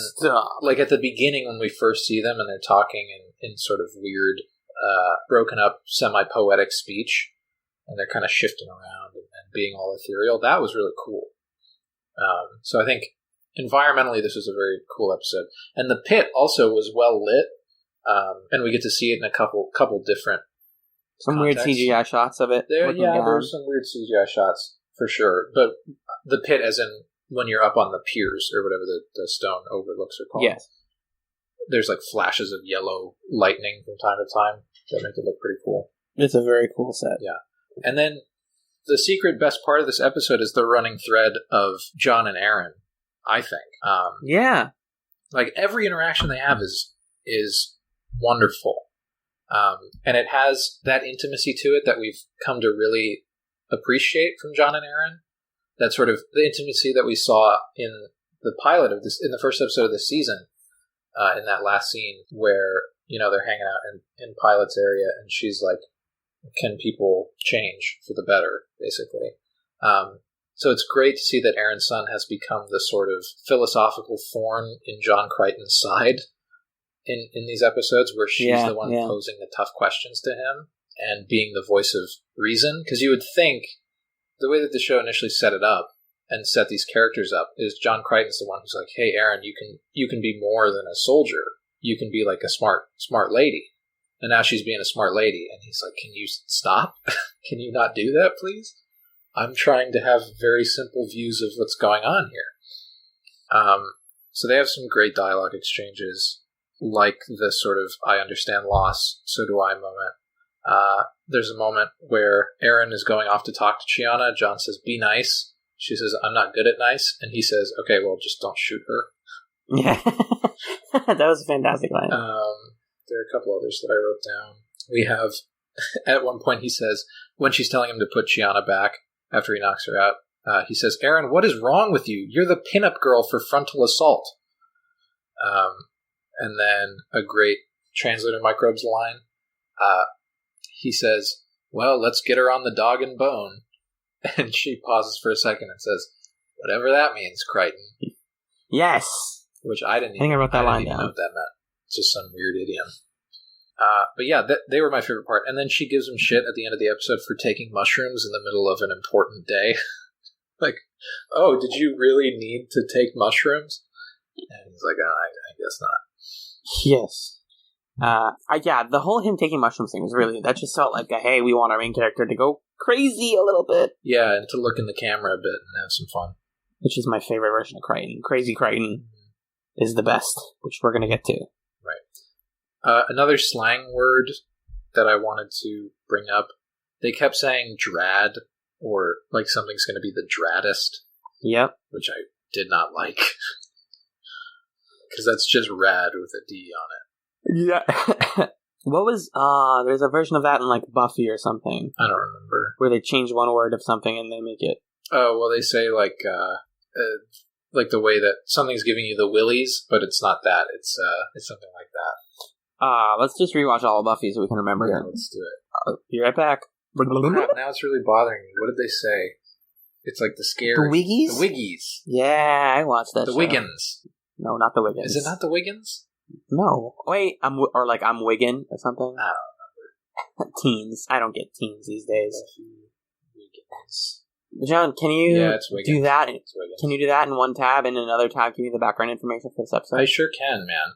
like at the beginning when we first see them and they're talking in sort of weird, broken up, semi-poetic speech, and they're kind of shifting around and being all ethereal, that was really cool. So I think environmentally this was a very cool episode. And the pit also was well lit, and we get to see it in a couple different contexts. Weird CGI shots of it. There were some weird CGI shots, for sure. But the pit as in when you're up on the piers or whatever the stone overlooks are called. Yes. there's like flashes of yellow lightning from time to time that make it look pretty cool. It's a very cool set. Yeah. And then the secret best part of this episode is the running thread of John and Aaron, I think. Yeah. Like, every interaction they have is wonderful. And it has that intimacy to it that we've come to really appreciate from John and Aaron. That sort of the intimacy that we saw in the pilot of this, in the first episode of this season, in that last scene where, they're hanging out in Pilot's area and she's like, can people change for the better, basically. So it's great to see that Aaron's son has become the sort of philosophical thorn in John Crichton's side in these episodes, where she's the one posing the tough questions to him and being the voice of reason. Because you would think, the way that the show initially set it up and set these characters up, is John Crichton's the one who's like, hey, Aaron, you can be more than a soldier. You can be like a smart lady. And now she's being a smart lady. And he's like, can you stop? Can you not do that, please? I'm trying to have very simple views of what's going on here. So they have some great dialogue exchanges, like the sort of, I understand loss, so do I moment. There's a moment where Aaron is going off to talk to Chiana. John says, be nice. She says, I'm not good at nice. And he says, okay, well, just don't shoot her. Yeah. That was a fantastic line. There are a couple others that I wrote down. We have, at one point he says, when she's telling him to put Chiana back after he knocks her out, he says, Aaron, what is wrong with you? You're the pinup girl for frontal assault. And then a great translator microbes line. He says, well, let's get her on the dog and bone. And she pauses for a second and says, whatever that means, Crichton. Yes. Which I didn't I wrote that line even down. know what that meant. It's just some weird idiom. But yeah, they were my favorite part. And then she gives him shit at the end of the episode for taking mushrooms in the middle of an important day. Like, oh, did you really need to take mushrooms? And he's like, I guess not. Yes. The whole him taking mushrooms thing was really, that just felt like hey, we want our main character to go crazy a little bit. Yeah, and to look in the camera a bit and have some fun. Which is my favorite version of Crichton. Crazy Crichton is the best, which we're going to get to. Right. Another slang word that I wanted to bring up, they kept saying drad, or like something's going to be the draddest. Yep. Which I did not like. Because that's just rad with a D on it. Yeah. What was, there's a version of that in like Buffy or something. I don't remember. Where they change one word of something and they make it. Oh, well, they say like the way that something's giving you the willies, but it's not that. It's something like that. Let's just rewatch all of Buffy so we can remember. Yeah, let's do it. Be right back. Crap, now it's really bothering me. What did they say? It's like the scary... The Wiggies? The Wiggies. Yeah, I watched that The show. Wiggins. No, not the Wiggins. Is it not the Wiggins? No. Wait, I'm Wiggin or something? I don't remember. Teens. I don't get teens these days. Wiggins. John, can you do that? Can you do that in one tab and in another tab give me the background information for this episode? I sure can, man.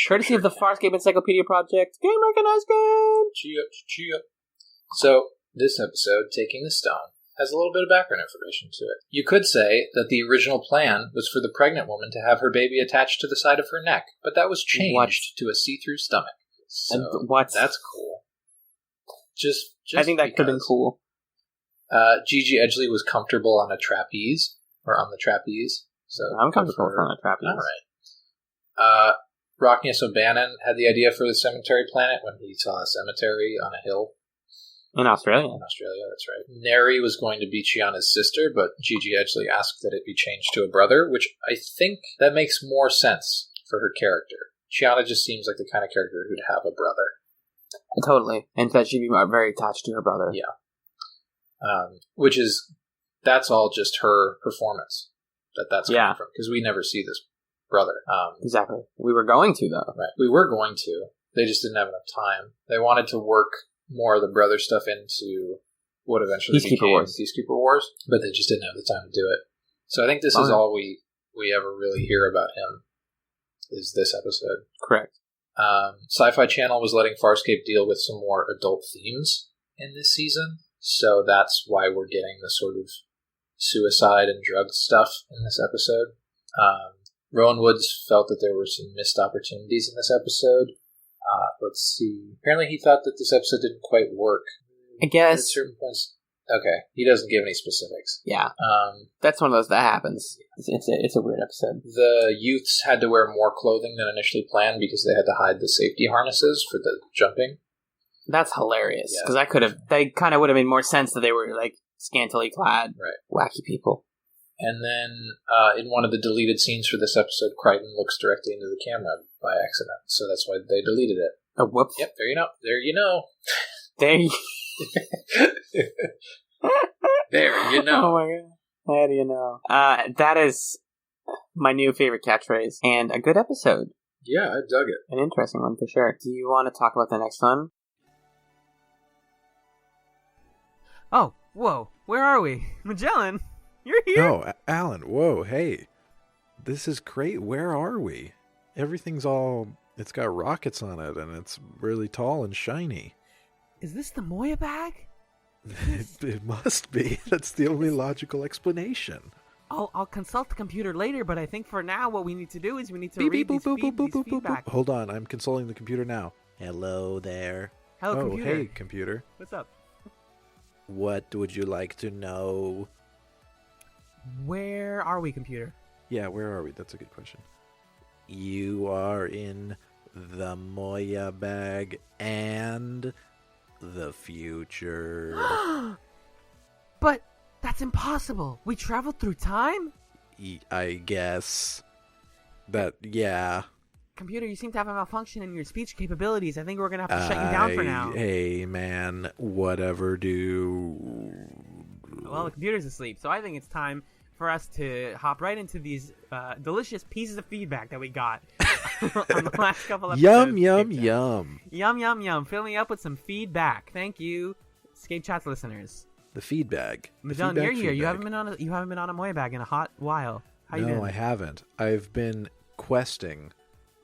Courtesy of the Farscape Encyclopedia Project. Game recognized game! Chia. So, this episode, Taking the Stone, has a little bit of background information to it. You could say that the original plan was for the pregnant woman to have her baby attached to the side of her neck, but that was changed to a see-through stomach. So, that's cool. Just I think that could have been cool. Gigi Edgley was comfortable on a trapeze, or on the trapeze. So I'm comfortable on a trapeze. All right. Rockness O'Bannon had the idea for the cemetery planet when he saw a cemetery on a hill. In Australia. In Australia, that's right. Neri was going to be Chiana's sister, but Gigi Edgley asked that it be changed to a brother, which I think that makes more sense for her character. Chiana just seems like the kind of character who'd have a brother. Totally. And that she'd be very attached to her brother. Yeah. That's all just her performance. That's coming from. Because we never see this brother. Exactly. We were going to, though. Right. We were going to. They just didn't have enough time. They wanted to work more of the brother stuff into what eventually became Peacekeeper Wars, but they just didn't have the time to do it. So I think this is all we ever really hear about him, is this episode. Correct. Sci-Fi Channel was letting Farscape deal with some more adult themes in this season, so that's why we're getting the sort of suicide and drug stuff in this episode. Rowan Woods felt that there were some missed opportunities in this episode. Let's see. Apparently he thought that this episode didn't quite work. I guess. At certain points. Okay. He doesn't give any specifics. Yeah. That's one of those that happens. It's a weird episode. The youths had to wear more clothing than initially planned because they had to hide the safety harnesses for the jumping. That's hilarious. Because they kind of would have made more sense that they were, like, scantily clad, wacky people. And then, in one of the deleted scenes for this episode, Crichton looks directly into the camera by accident. So that's why they deleted it. Oh, whoops. Yep, there you know. There you know. There you There you know. Oh, my God. How do you know? That is my new favorite catchphrase. And a good episode. Yeah, I dug it. An interesting one, for sure. Do you want to talk about the next one? Oh, whoa. Where are we? Magellan, you're here? Oh, Alan, whoa, hey. This is great. Where are we? Everything's it's got rockets on it, and it's really tall and shiny. Is this the Moyabag? It must be. That's the only logical explanation. I'll consult the computer later, but I think for now what we need to do is we need to Beep, read beep, these boop, boop, boop, boop, boop, feedback. boop. Hold on, I'm consulting the computer now. Hello there. Hello, oh, computer. hey, computer. What's up? What would you like to know? Where are we, computer? Yeah, where are we? That's a good question. You are in the Moyabag and the future. But that's impossible. We traveled through time? I guess. Yeah. Computer, you seem to have a malfunction in your speech capabilities. I think we're going to have to shut you down for now. Hey, man, whatever do. Well, the computer's asleep, so I think it's time for us to hop right into these delicious pieces of feedback that we got on the last couple episodes. Yum, yum, yum. Yum, yum, yum. Fill me up with some feedback. Thank you, ScapeChatz listeners. The feedback. Magellan, you're here. You haven't been on a Moyabag in a hot while. How you been? No, I haven't. I've been questing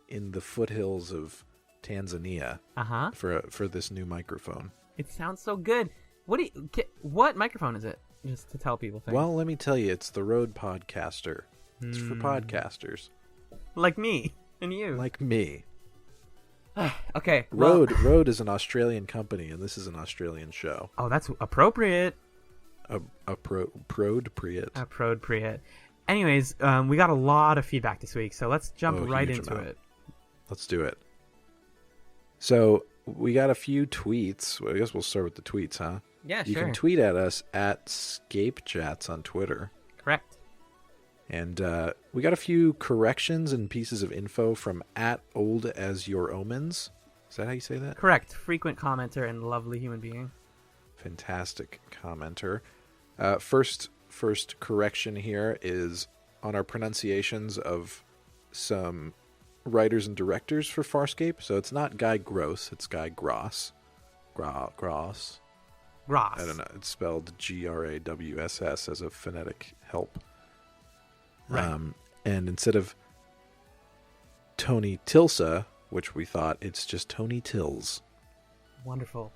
in the foothills of Tanzania for this new microphone. It sounds so good. What microphone is it? Just to tell people things. Well, let me tell you, it's the Rode Podcaster. It's for podcasters. Like me and you. Like me. Okay. Rode is an Australian company, and this is an Australian show. Oh, that's appropriate. Appropriate. Anyways, we got a lot of feedback this week, so let's jump right into it. Let's do it. So, we got a few tweets. Well, I guess we'll start with the tweets, huh? Yeah, You sure. can tweet at us at ScapeChatz on Twitter. Correct. And we got a few corrections and pieces of info from at Old As Your Omens. Is that how you say that? Correct. Frequent commenter and lovely human being. Fantastic commenter. First correction here is on our pronunciations of some writers and directors for Farscape. So it's not Guy Gross, it's Guy Gross. Gross. I don't know. It's spelled Graws as a phonetic help. Right. And instead of Tony Tilsa, which we thought, it's just Tony Tills. Wonderful.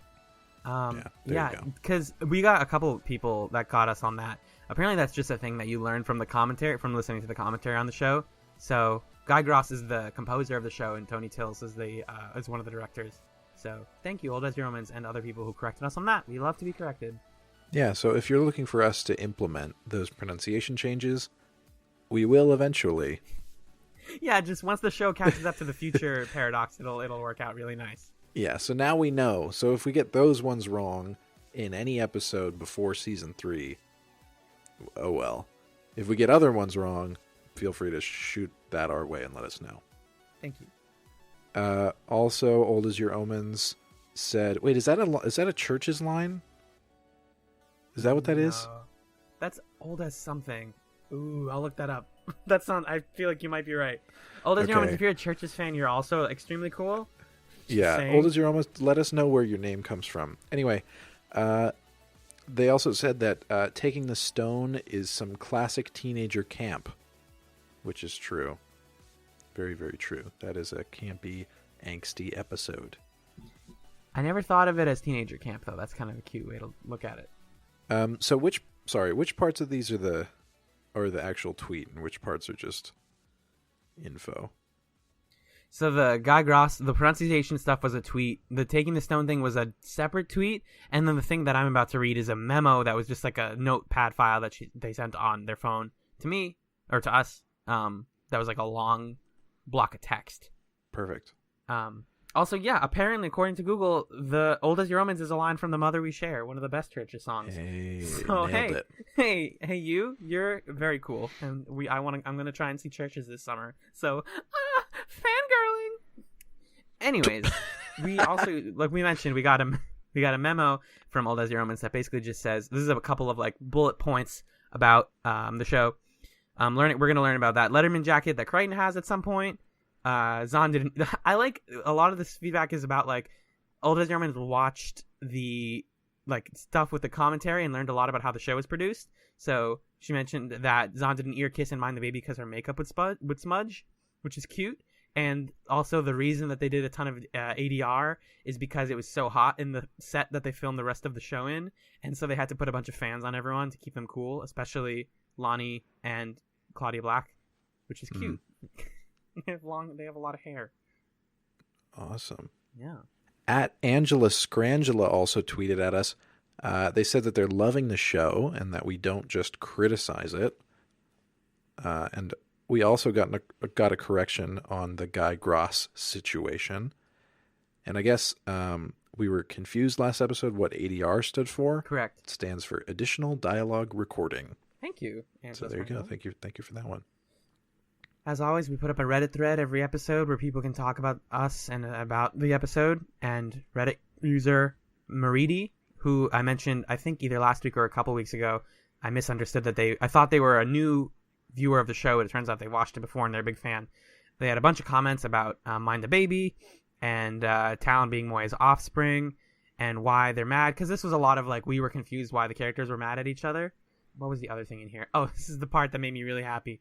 Yeah, because we got a couple of people that got us on that. Apparently that's just a thing that you learn from listening to the commentary on the show. So Guy Gross is the composer of the show, and Tony Tills is is one of the directors. So thank you, Old As Your Romans, and other people who corrected us on that. We love to be corrected. Yeah, so if you're looking for us to implement those pronunciation changes, we will eventually. Yeah, just once the show catches up to the future paradox, it'll work out really nice. Yeah, so now we know. So if we get those ones wrong in any episode before season 3, oh well. If we get other ones wrong, feel free to shoot that our way and let us know. Thank you. Also, Old As Your Omens said, wait, is that a church's line? Is that what that is? That's Old As something. Ooh, I'll look that up. I feel like you might be right. Old As Your Omens, if you're a Churches fan, you're also extremely cool. Yeah, Old As Your Omens, let us know where your name comes from. Anyway, they also said that taking the stone is some classic teenager camp, which is true. Very, very true. That is a campy, angsty episode. I never thought of it as teenager camp, though. That's kind of a cute way to look at it. So which parts of these are the actual tweet, and which parts are just info. So the Guy Gross, the pronunciation stuff was a tweet. The taking the stone thing was a separate tweet. And then the thing that I'm about to read is a memo that was just like a notepad file that they sent on their phone to me, or to us. That was like a long block of text. Perfect. Also, yeah, apparently, according to Google, the Old As Your Omens is a line from The Mother We Share, one of the best churches songs. Hey, so, nailed it. Hey, you're very cool. And I'm going to try and see churches this summer. So, fangirling. Anyways, we also, like we mentioned, we got a memo from Old As Your Omens that basically just says, this is a couple of like bullet points about the show. We're going to learn about that Letterman jacket that Crichton has at some point. Zahn didn't. I like a lot of this feedback is about like Old As Your Omens watched the like stuff with the commentary and learned a lot about how the show was produced. So she mentioned that Zahn did an ear kiss and mind the baby because her makeup would smudge, which is cute. And also the reason that they did a ton of ADR is because it was so hot in the set that they filmed the rest of the show in, and so they had to put a bunch of fans on everyone to keep them cool, especially Lonnie and Claudia Black, which is cute. They have a lot of hair. Awesome. Yeah. At Angela Scrangela also tweeted at us. They said that they're loving the show and that we don't just criticize it. And we also got a correction on the Guy Gross situation. And I guess we were confused last episode what ADR stood for. Correct. It stands for Additional Dialogue Recording. Thank you, Angela. So there you go. Thank you for that one. As always, we put up a Reddit thread every episode where people can talk about us and about the episode. And Reddit user Maridi, who I mentioned, I think either last week or a couple weeks ago, I misunderstood that I thought they were a new viewer of the show, but it turns out they watched it before and they're a big fan. They had a bunch of comments about Mind the Baby and Talon being Moya's offspring and why they're mad. Because this was a lot of like, we were confused why the characters were mad at each other. What was the other thing in here? Oh, this is the part that made me really happy.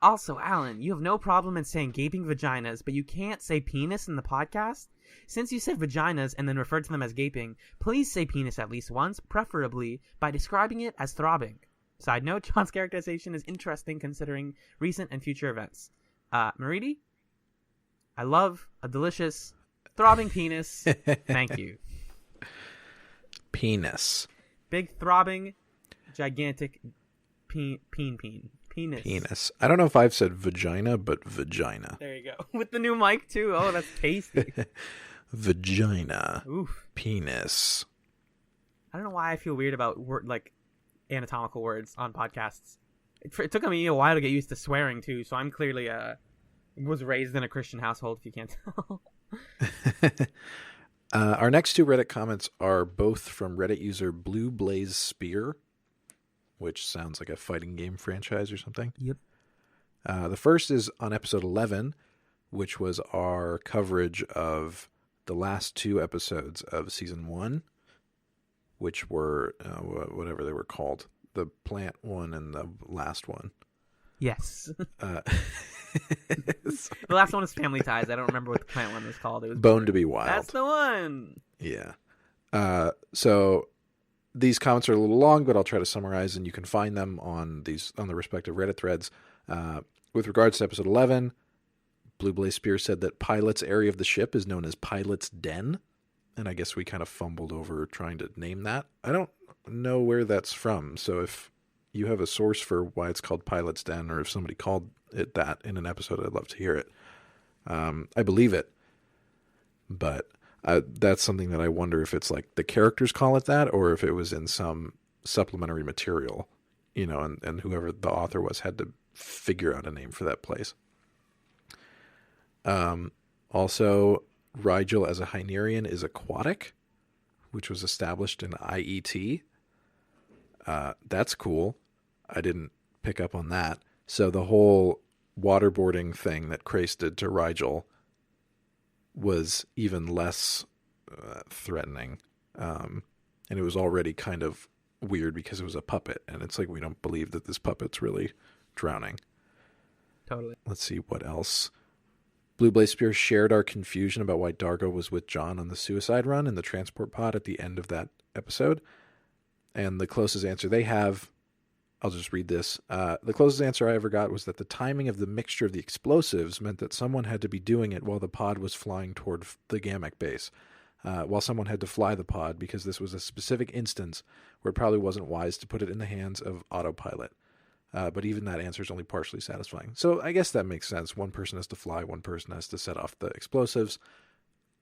Also, Alan, you have no problem in saying gaping vaginas, but you can't say penis in the podcast? Since you said vaginas and then referred to them as gaping, please say penis at least once, preferably by describing it as throbbing. Side note, John's characterization is interesting considering recent and future events. Maridi, I love a delicious throbbing penis. Thank you. Penis. Big throbbing, gigantic Penis. Penis. I don't know if I've said vagina, but vagina. There you go. With the new mic, too. Oh, that's tasty. Vagina. Oof. Penis. I don't know why I feel weird about anatomical words on podcasts. It took me a while to get used to swearing, too, so I'm clearly was raised in a Christian household, if you can't tell. Our next two Reddit comments are both from Reddit user Blue Blaze Spear, which sounds like a fighting game franchise or something. Yep. The first is on episode 11, which was our coverage of the last two episodes of season 1, which were whatever they were called. The plant one and the last one. Yes. The last one was Family Ties. I don't remember what the plant one was called. It was Bone to be Wild. That's the one. Yeah. So these comments are a little long, but I'll try to summarize, and you can find them on the respective Reddit threads. With regards to episode 11, Blue Blaze Spear said that Pilot's area of the ship is known as Pilot's Den, and I guess we kind of fumbled over trying to name that. I don't know where that's from, so if you have a source for why it's called Pilot's Den, or if somebody called it that in an episode, I'd love to hear it. I believe it, but that's something that I wonder if it's like the characters call it that, or if it was in some supplementary material, and whoever the author was had to figure out a name for that place. Also, Rigel as a Hynerian is aquatic, which was established in IET. That's cool. I didn't pick up on that. So the whole waterboarding thing that Krace did to Rigel was even less threatening. And it was already kind of weird because it was a puppet. And it's like, we don't believe that this puppet's really drowning. Totally. Let's see what else. Blue Blaze Spear shared our confusion about why Dargo was with John on the suicide run in the transport pod at the end of that episode. And the closest answer they have I'll just read this. The closest answer I ever got was that the timing of the mixture of the explosives meant that someone had to be doing it while the pod was flying toward the Gamek base, while someone had to fly the pod, because this was a specific instance where it probably wasn't wise to put it in the hands of autopilot. But even that answer is only partially satisfying. So I guess that makes sense. One person has to fly, one person has to set off the explosives.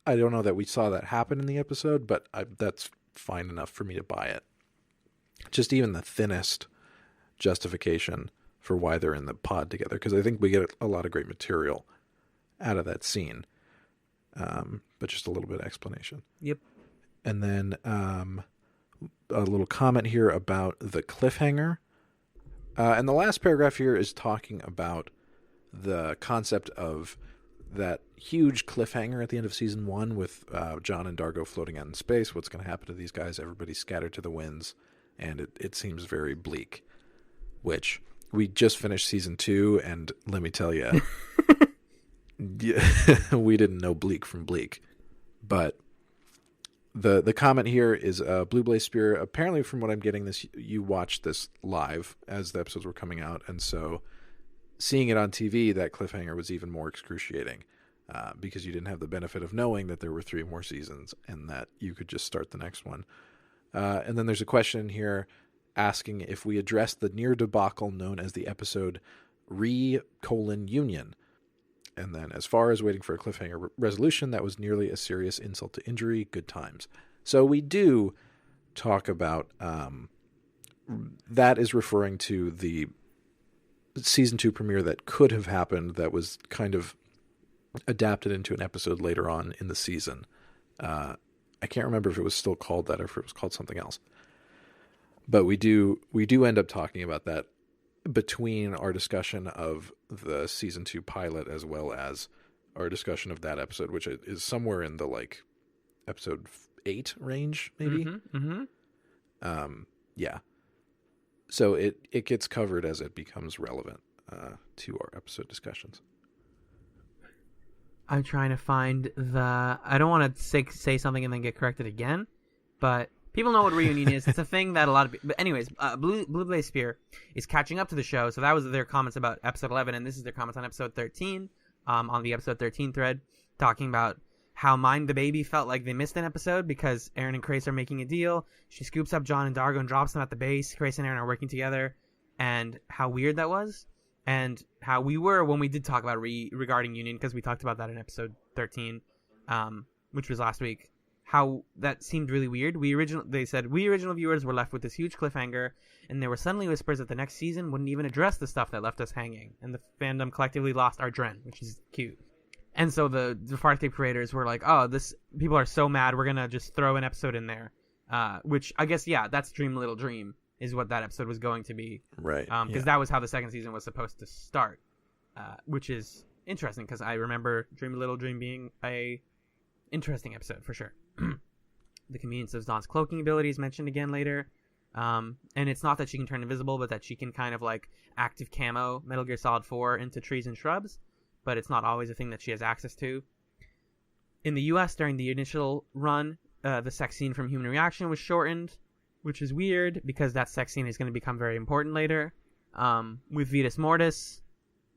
I don't know that we saw that happen in the episode, but that's fine enough for me to buy it. Just even the thinnest justification for why they're in the pod together, because I think we get a lot of great material out of that scene, but just a little bit of explanation. Yep. And then a little comment here about the cliffhanger, and the last paragraph here is talking about the concept of that huge cliffhanger at the end of season 1 with John and Dargo floating out in space. What's going to happen to these guys? Everybody's scattered to the winds, and it seems very bleak. Which we just finished season 2, and let me tell you, we didn't know bleak from bleak. But the comment here is Blue Blaze Spear. Apparently, from what I'm getting, you watched this live as the episodes were coming out, and so seeing it on TV, that cliffhanger was even more excruciating because you didn't have the benefit of knowing that there were 3 more seasons and that you could just start the next one. And then there's a question here asking if we addressed the near debacle known as the episode Union. And then as far as waiting for a cliffhanger resolution, that was nearly a serious insult to injury. Good times. So we do talk about that is referring to the season 2 premiere that could have happened that was kind of adapted into an episode later on in the season. I can't remember if it was still called that or if it was called something else. But we do end up talking about that between our discussion of the season 2 pilot as well as our discussion of that episode, which is somewhere in the like episode 8 range, maybe. Yeah. So it gets covered as it becomes relevant to our episode discussions. I'm trying to find I don't want to say something and then get corrected again, but people know what reunion is. It's a thing that a lot of people... But anyways, Blue Blaze Spear is catching up to the show. So that was their comments about episode 11, and this is their comments on episode 13, on the episode 13 thread, talking about how Mind the Baby felt like they missed an episode because Aaron and Crace are making a deal. She scoops up John and Dargo and drops them at the base. Crace and Aaron are working together, and how weird that was, and how we were when we did talk about regarding Union, because we talked about that in episode 13, which was last week. How that seemed really weird. They said we original viewers were left with this huge cliffhanger, and there were suddenly whispers that the next season wouldn't even address the stuff that left us hanging, and the fandom collectively lost our dren, which is cute. And so the Farscape creators were like, "Oh, people are so mad, we're gonna just throw an episode in there," which I guess that's Dream Little Dream is what that episode was going to be, right? Because that was how the second season was supposed to start, which is interesting because I remember Dream Little Dream being a interesting episode for sure. The convenience of Zahn's cloaking ability is mentioned again later. And it's not that she can turn invisible, but that she can kind of like active camo Metal Gear Solid 4 into trees and shrubs, but it's not always a thing that she has access to. In the US, during the initial run, the sex scene from Human Reaction was shortened, which is weird because that sex scene is going to become very important later. With Vetus Mortis,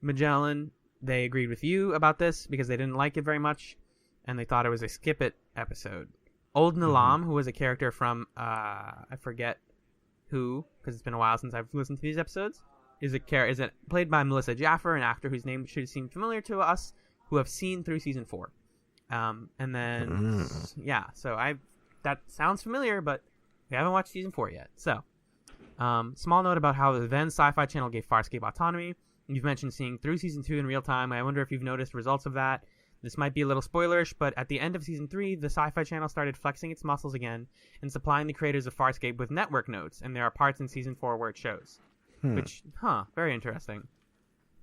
Magellan, they agreed with you about this because they didn't like it very much, and they thought it was a skip it episode. Old Nalam, who was a character from I forget who, because it's been a while since I've listened to these episodes, is played by Melissa Jaffer, an actor whose name should seem familiar to us who have seen through season 4. And then so that sounds familiar, but we haven't watched season 4 yet. So small note about how the then Sci-Fi Channel gave Farscape autonomy. You've mentioned seeing through season 2 in real time. I wonder if you've noticed results of that. This might be a little spoilerish, but at the end of season 3, the Sci-Fi Channel started flexing its muscles again and supplying the creators of Farscape with network notes, and there are parts in season 4 where it shows. Which, very interesting.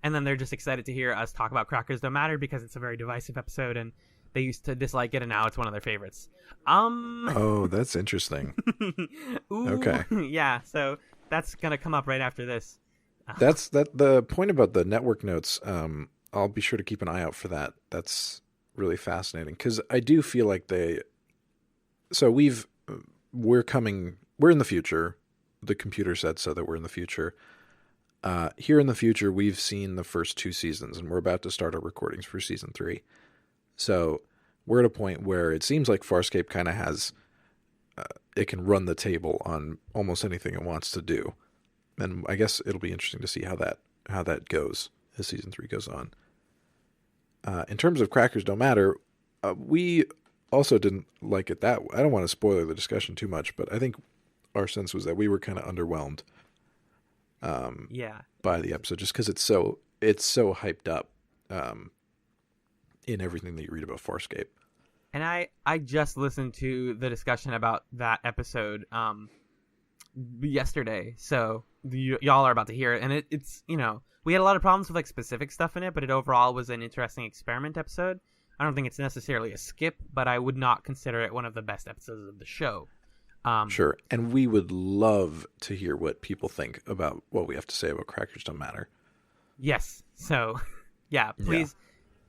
And then they're just excited to hear us talk about Crackers Don't Matter because it's a very divisive episode, and they used to dislike it, and now it's one of their favorites. Oh, that's interesting. Ooh, okay. Yeah, so that's going to come up right after this. The point about the network notes. I'll be sure to keep an eye out for that. That's really fascinating because I do feel like we're in the future. the computer said so that we're in the future. Here in the future, we've seen the first 2 seasons, and we're about to start our recordings for season 3. So we're at a point where it seems like Farscape kind of has, it can run the table on almost anything it wants to do. And I guess it'll be interesting to see how that goes as season 3 goes on. In terms of Crackers Don't Matter, we also didn't like it that. I don't want to spoil the discussion too much, but I think our sense was that we were kind of underwhelmed. By the episode, just because it's so hyped up in everything that you read about Farscape. And I just listened to the discussion about that episode yesterday, so y'all are about to hear it. And it's we had a lot of problems with like specific stuff in it, but it overall was an interesting experiment episode. I don't think it's necessarily a skip, but I would not consider it one of the best episodes of the show. Sure, and we would love to hear what people think about what we have to say about Crackers Don't Matter. Yes, so yeah, please,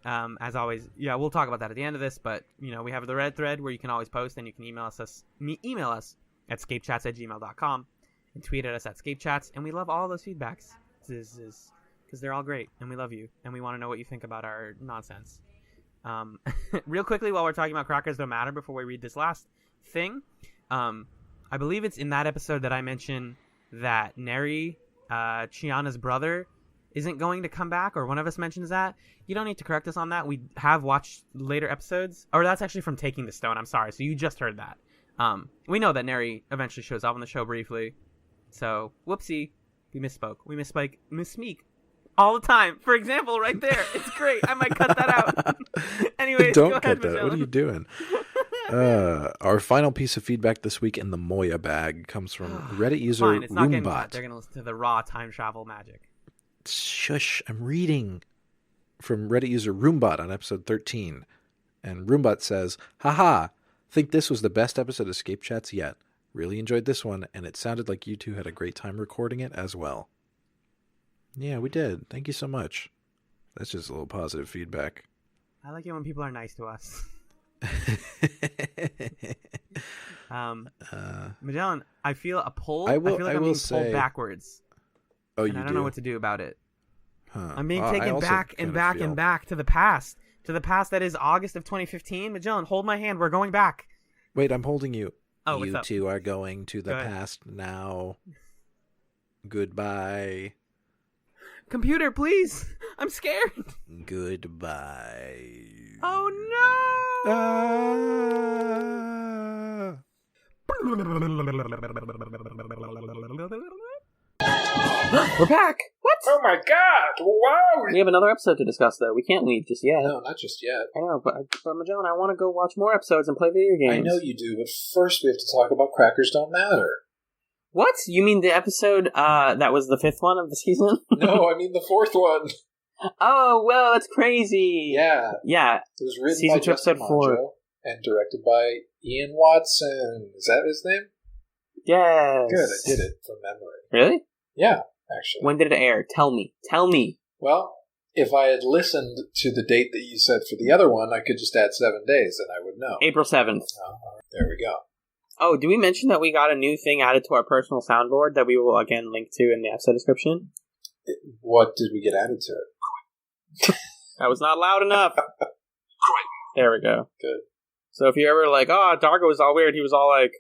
as always, we'll talk about that at the end of this, but we have the red thread where you can always post, and you can email us at scapechatz@gmail.com and tweet at us at ScapeChatz, and we love all those feedbacks because they're all great, and we love you, and we want to know what you think about our nonsense. Real quickly, while we're talking about Crackers Don't Matter, before we read this last thing, I believe it's in that episode that I mentioned that Neri, Chiana's brother, isn't going to come back, or one of us mentions that. You don't need to correct us on that. We have watched later episodes, or that's actually from Taking the Stone. I'm sorry. So you just heard that. We know that Neri eventually shows up on the show briefly. So, whoopsie. We misspoke. We misspeak all the time. For example, right there. It's great. I might cut that out. Anyways, don't go cut ahead, that. Magellan. What are you doing? Our final piece of feedback this week in the Moyabag comes from Reddit user Fine, it's not getting Roombot. cut. They're going to listen to the raw time travel magic. Shush, I'm reading. From Reddit user Roombot on episode 13. And Roombot says, haha, think this was the best episode of ScapeChatz yet. Really enjoyed this one, and it sounded like you two had a great time recording it as well. Yeah, we did. Thank you so much. That's just a little positive feedback. I like it when people are nice to us. Magellan, I feel a pull. I feel like I'm being pulled backwards. Oh, and I don't know what to do about it. Huh. I'm being taken back and back and back to the past. To the past that is August of 2015. Magellan, hold my hand. We're going back. Wait, I'm holding you. Oh, what's you up? two are going to the past now. Goodbye. Computer, please. I'm scared. Goodbye. Oh, no. We're back. What? Oh my god! Wow! We have another episode to discuss, though. We can't leave just yet. No, not just yet. I know, but Magellan, I want to go watch more episodes and play video games. I know you do, but first we have to talk about Crackers Don't Matter. What? You mean the episode that was the 5th one of the season? No, I mean the 4th one. Oh, well, that's crazy. Yeah. Yeah. It was written Season by 2, Justin episode 4. Maggio and directed by Ian Watson. Is that his name? Yes. Good, I did it from memory. Really? Yeah, actually. When did it air? Tell me. Well, if I had listened to the date that you said for the other one, I could just add 7 days and I would know. April 7th. There we go. Oh, did we mention that we got a new thing added to our personal soundboard that we will again link to in the episode description? What did we get added to it? That was not loud enough. There we go. Good. So if you're ever like, oh, Dargo was all weird, he was all like,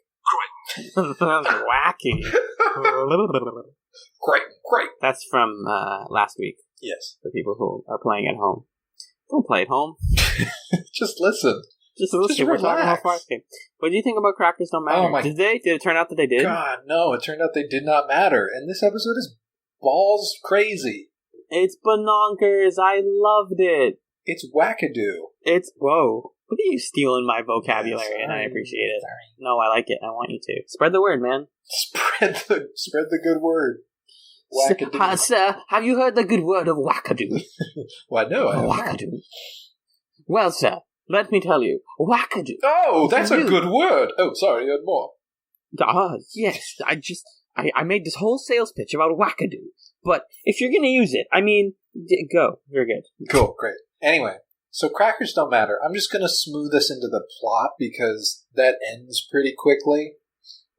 that was wacky. Great. That's from last week. Yes. For people who are playing at home. Don't play at home. Just listen. Just listen. We're talking about Farscape. What do you think about Crackers Don't Matter? Oh Did it turn out that they did? God, no. It turned out they did not matter. And this episode is balls crazy. It's bononkers. I loved it. It's wackadoo. Whoa. Look at you stealing my vocabulary, and I appreciate it. Sorry. No, I like it. I want you to. Spread the word, man. Spread the good word. Wackadoo. Sir, have you heard the good word of wackadoo? Well, no, I have not. Wackadoo. Well, sir, let me tell you, wackadoo. Oh, that's a good word. Oh, sorry, you had more. Yes. I made this whole sales pitch about wackadoo. But if you're going to use it, I mean, go. You're good. Cool, great. Anyway, so Crackers Don't Matter. I'm just going to smooth us into the plot because that ends pretty quickly.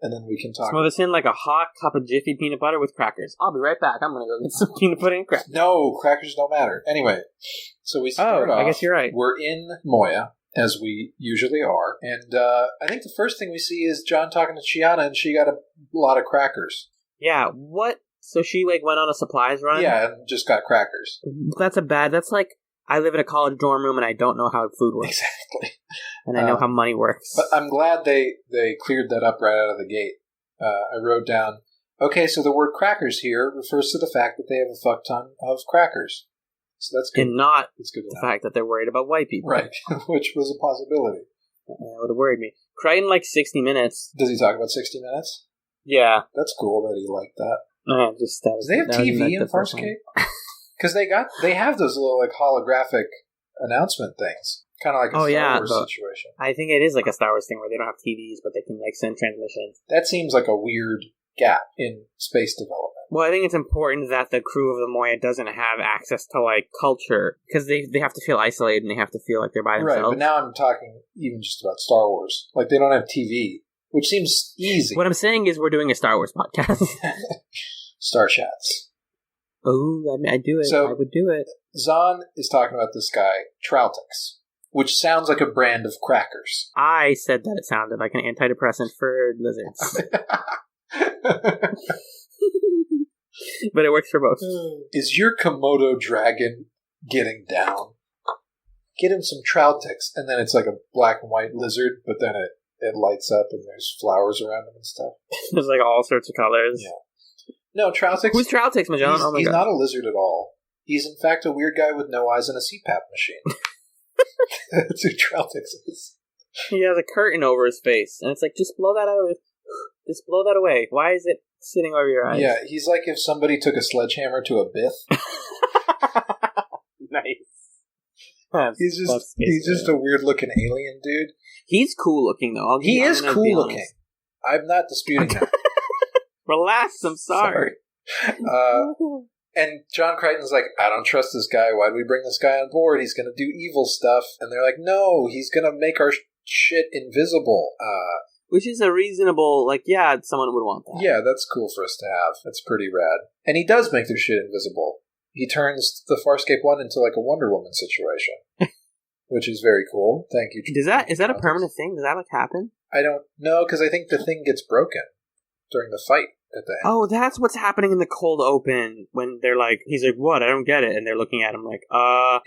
and then we can talk. Smother this in like a hot cup of Jiffy peanut butter with crackers. I'll be right back. I'm going to go get some peanut butter and crackers. No, crackers don't matter. Anyway, so we start off. I guess you're right. We're in Moya, as we usually are, and I think the first thing we see is John talking to Chiana, and she got a lot of crackers. Yeah, what? So she like went on a supplies run? Yeah, and just got crackers. That's like, I live in a college dorm room and I don't know how food works. Exactly. And I know how money works. But I'm glad they cleared that up right out of the gate. I wrote down, okay, so the word crackers here refers to the fact that they have a fuck ton of crackers. So that's good. And not it's good the fact that they're worried about white people. Right, which was a possibility. That would have worried me. Crichton, like 60 Minutes. Does he talk about 60 Minutes? Yeah. That's cool that he liked that. Do they have TV in Farscape? Because they have those little like holographic announcement things, kind of like a Star Wars situation. I think it is like a Star Wars thing where they don't have TVs, but they can like send transmissions. That seems like a weird gap in space development. Well, I think it's important that the crew of the Moya doesn't have access to like culture because they have to feel isolated and they have to feel like they're by themselves. Right, but now I'm talking even just about Star Wars. Like they don't have TV, which seems easy. What I'm saying is we're doing a Star Wars podcast. ScapeChatz. Oh, I do it. So, I would do it. Zahn is talking about this guy, Troutix, which sounds like a brand of crackers. I said that it sounded like an antidepressant for lizards. But it works for both. Is your Komodo dragon getting down? Get him some Troutix. And then it's like a black and white lizard, but then it lights up and there's flowers around him and stuff. There's like all sorts of colors. Yeah. No, Troutix. Who's Troutix, Magellan? He's not a lizard at all. He's in fact a weird guy with no eyes and a CPAP machine. That's who Troutix is. He has a curtain over his face, and it's like, just blow that out. Just blow that away. Why is it sitting over your eyes? Yeah, he's like if somebody took a sledgehammer to a Biff. Nice. He's just a weird looking alien dude. He's cool looking though. He is cool looking. I'm not disputing that. Relax, I'm sorry. And John Crichton's like, I don't trust this guy. Why'd we bring this guy on board? He's going to do evil stuff. And they're like, no, he's going to make our shit invisible. Which is a reasonable, like, yeah, someone would want that. Yeah, that's cool for us to have. That's pretty rad. And he does make their shit invisible. He turns the Farscape 1 into like a Wonder Woman situation. Which is very cool. Thank you. Is that a permanent thing? Does that like happen? I don't know, because I think the thing gets broken during the fight at the end. Oh, that's what's happening in the cold open when they're like, he's like, what? I don't get it. And they're looking at him like, are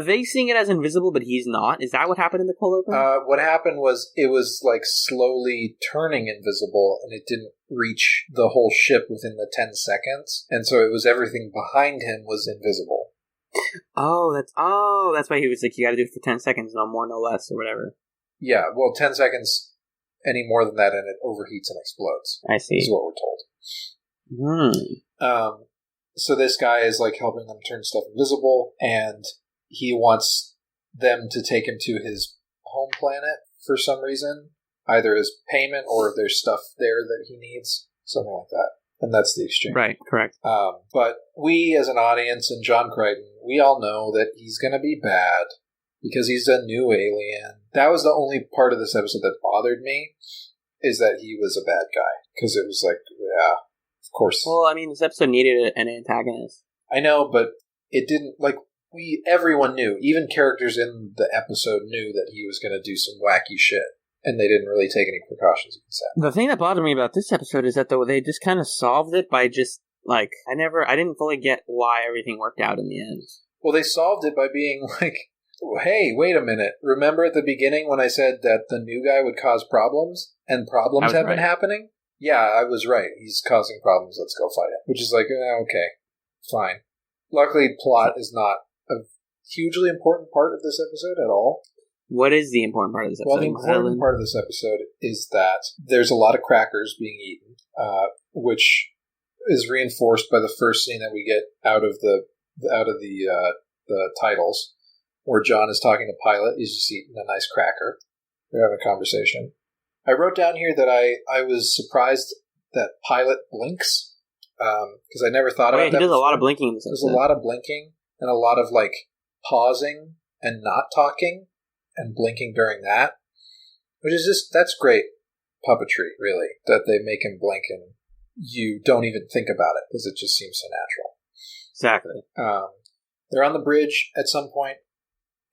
they seeing it as invisible, but he's not? Is that what happened in the cold open? What happened was it was like slowly turning invisible and it didn't reach the whole ship within the 10 seconds. And so it was everything behind him was invisible. That's why he was like, you gotta do it for 10 seconds, no more, no less, or whatever. Yeah, well, 10 seconds, any more than that, and it overheats and explodes. I see. Is what we're told. So this guy is like helping them turn stuff invisible, and he wants them to take him to his home planet for some reason, either as payment or there's stuff there that he needs, something like that. And that's the exchange. Right, correct. But we, as an audience, and John Crichton, we all know that he's going to be bad because he's a new alien. That was the only part of this episode that bothered me, is that he was a bad guy. Because it was like, yeah, of course. Well, I mean, this episode needed an antagonist. I know, but it didn't, like, everyone knew, even characters in the episode knew that he was going to do some wacky shit. And they didn't really take any precautions against that. The thing that bothered me about this episode is that they just kind of solved it by just, like, I didn't fully get why everything worked out in the end. Well, they solved it by being like, hey, wait a minute. Remember at the beginning when I said that the new guy would cause problems? And problems have been happening? Yeah, I was right. He's causing problems. Let's go fight him. Which is like, okay, fine. Luckily, plot is not a hugely important part of this episode at all. What is the important part of this episode? Well, the important part of this episode is that there's a lot of crackers being eaten, which is reinforced by the first scene that we get out of the titles, where John is talking to Pilot. He's just eating a nice cracker. They're having a conversation. I wrote down here that I was surprised that Pilot blinks, because I never thought about that. He does a lot of blinking in this episode. There's a lot of blinking and a lot of like pausing and not talking and blinking during that, which is that's great. puppetry, really, that they make him blink and you don't even think about it because it just seems so natural. Exactly. They're on the bridge at some point,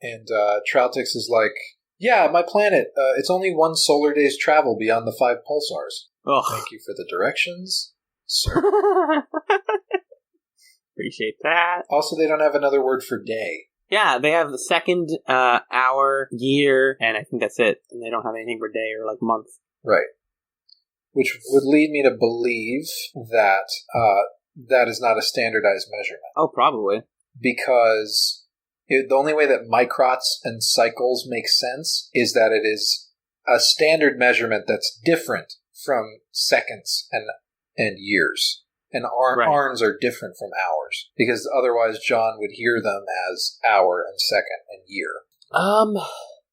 and Troutix is like, yeah, my planet, it's only 1 solar day's travel beyond the 5 pulsars. Ugh. Thank you for the directions, sir. Appreciate that. Also, they don't have another word for day. Yeah, they have the second, hour, year, and I think that's it. And they don't have anything for day or, like, month. Right. Which would lead me to believe that that is not a standardized measurement. Oh, probably. Because the only way that microts and cycles make sense is that it is a standard measurement that's different from seconds and years. And arns are different from hours. Because otherwise John would hear them as hour and second and year.